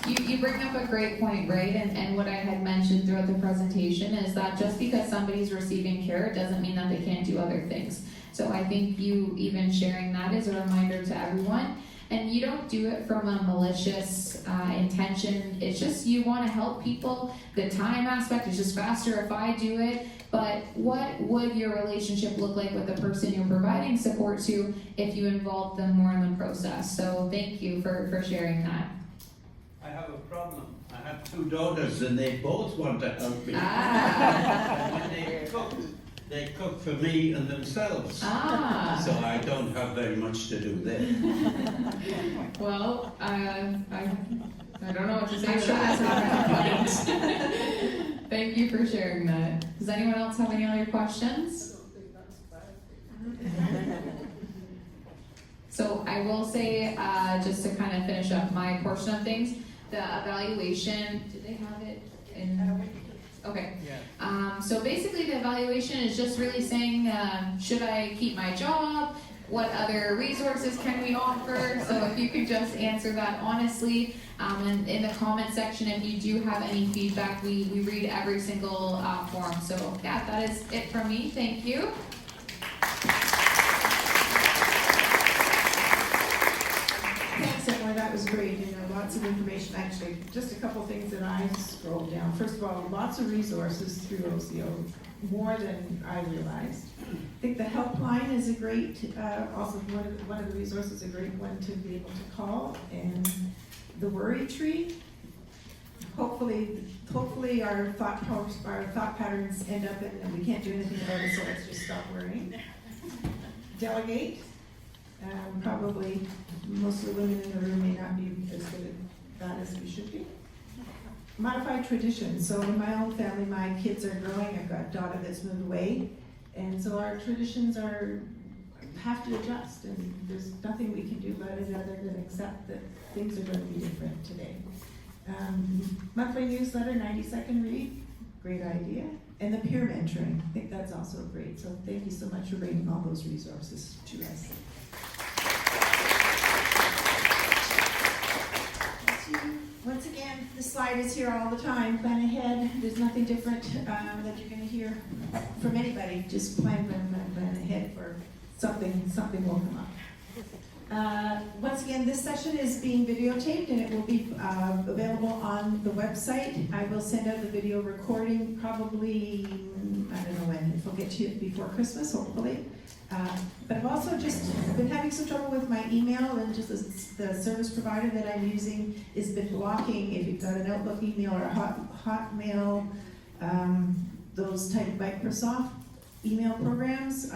You bring up a great point, right? And what I had mentioned throughout the presentation is that just because somebody's receiving care, it doesn't mean that they can't do other things. So I think you even sharing that is a reminder to everyone. And you don't do it from a malicious intention. It's just you want to help people. The time aspect is just faster if I do it. But what would your relationship look like with the person you're providing support to if you involve them more in the process? So thank you for sharing that. I have a problem. I have 2 daughters and they both want to help me. Ah. And when they cook for me and themselves. Ah. So I don't have very much to do there. Well, I don't know what to say to that. Thank you for sharing that. Does anyone else have any other questions? So I will say, just to kind of finish up my portion of things, the evaluation, did they have it in? Okay. So basically the evaluation is just really saying, should I keep my job? What other resources can we offer? So if you could just answer that honestly. And in the comment section, if you do have any feedback, we read every single form. So yeah, that is it from me. Thank you. Thanks, Emily, that was great, lots of information, actually, just a couple things that I scrolled down. First of all, lots of resources through OCO, more than I realized. I think the helpline is a great, also one of the resources, a great one to be able to call, and the worry tree. Hopefully our thought patterns end up in, and we can't do anything about it, so let's just stop worrying. Delegate. Probably most of the women in the room may not be as good at that as we should be. Modified traditions. So in my own family, my kids are growing. I've got a daughter that's moved away. And so our traditions have to adjust. And there's nothing we can do about it other than accept that things are going to be different today. Monthly newsletter, 90-second read. Great idea. And the peer mentoring. I think that's also great. So thank you so much for bringing all those resources to us. Once again, the slide is here all the time. Plan ahead. There's nothing different that you're going to hear from anybody. Just plan ahead for something will come up. Once again, this session is being videotaped and it will be available on the website. I will send out the video recording probably, I don't know when, if we'll get to it before Christmas, hopefully. But I've also just been having some trouble with my email, and just the service provider that I'm using has been blocking. If you've got an Outlook email or a Hotmail, those type of Microsoft email programs,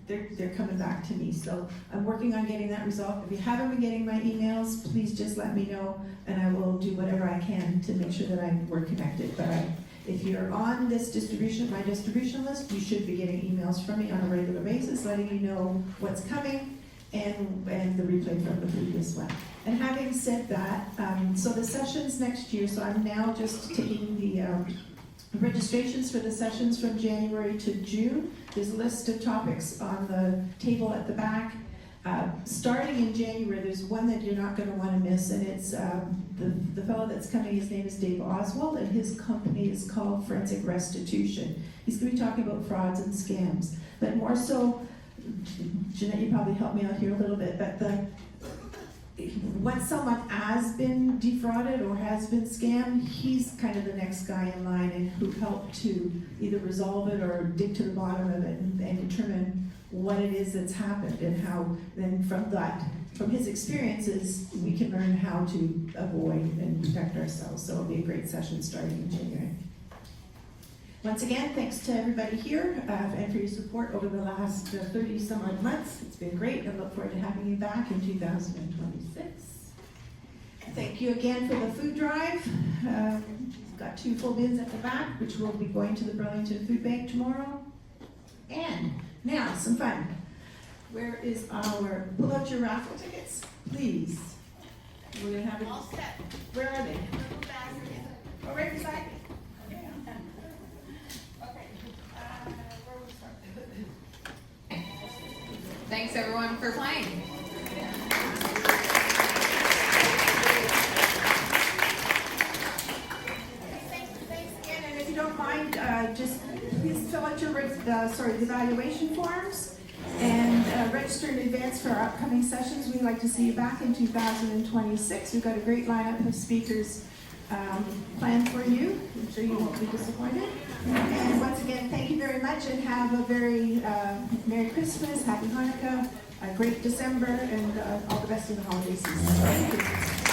they're coming back to me. So I'm working on getting that resolved. If you haven't been getting my emails, please just let me know, and I will do whatever I can to make sure that we're connected. But if you're on this my distribution list, you should be getting emails from me on a regular basis, letting you know what's coming and the replay from the previous one. And having said that, so the sessions next year, so I'm now just taking the registrations for the sessions from January to June. There's a list of topics on the table at the back. Starting in January, there's one that you're not going to want to miss, and it's the fellow that's coming. His name is Dave Oswald, and his company is called Forensic Restitution. He's going to be talking about frauds and scams, but more so, Jeanette, you probably help me out here a little bit, but once someone has been defrauded or has been scammed, he's kind of the next guy in line and who helped to either resolve it or dig to the bottom of it and determine what it is that's happened, and how then from his experiences, we can learn how to avoid and protect ourselves. So it'll be a great session starting in January. Once again, thanks to everybody here and for your support over the last 30 some odd months. It's been great. I look forward to having you back in 2026. Thank you again for the food drive. We've got 2 full bins at the back, which will be going to the Burlington Food Bank tomorrow. And now, some fun. Where is pull out your raffle tickets, please. We're gonna have it. All set. Where are they? Little basket. Oh, right beside me. Okay. Where we start? Thanks everyone for playing. don't mind, just please fill out your, the evaluation forms and register in advance for our upcoming sessions. We'd like to see you back in 2026. We've got a great lineup of speakers planned for you. I'm sure you won't be disappointed. And once again, thank you very much and have a very Merry Christmas, Happy Hanukkah, a great December, and all the best in the holiday season. Thank you.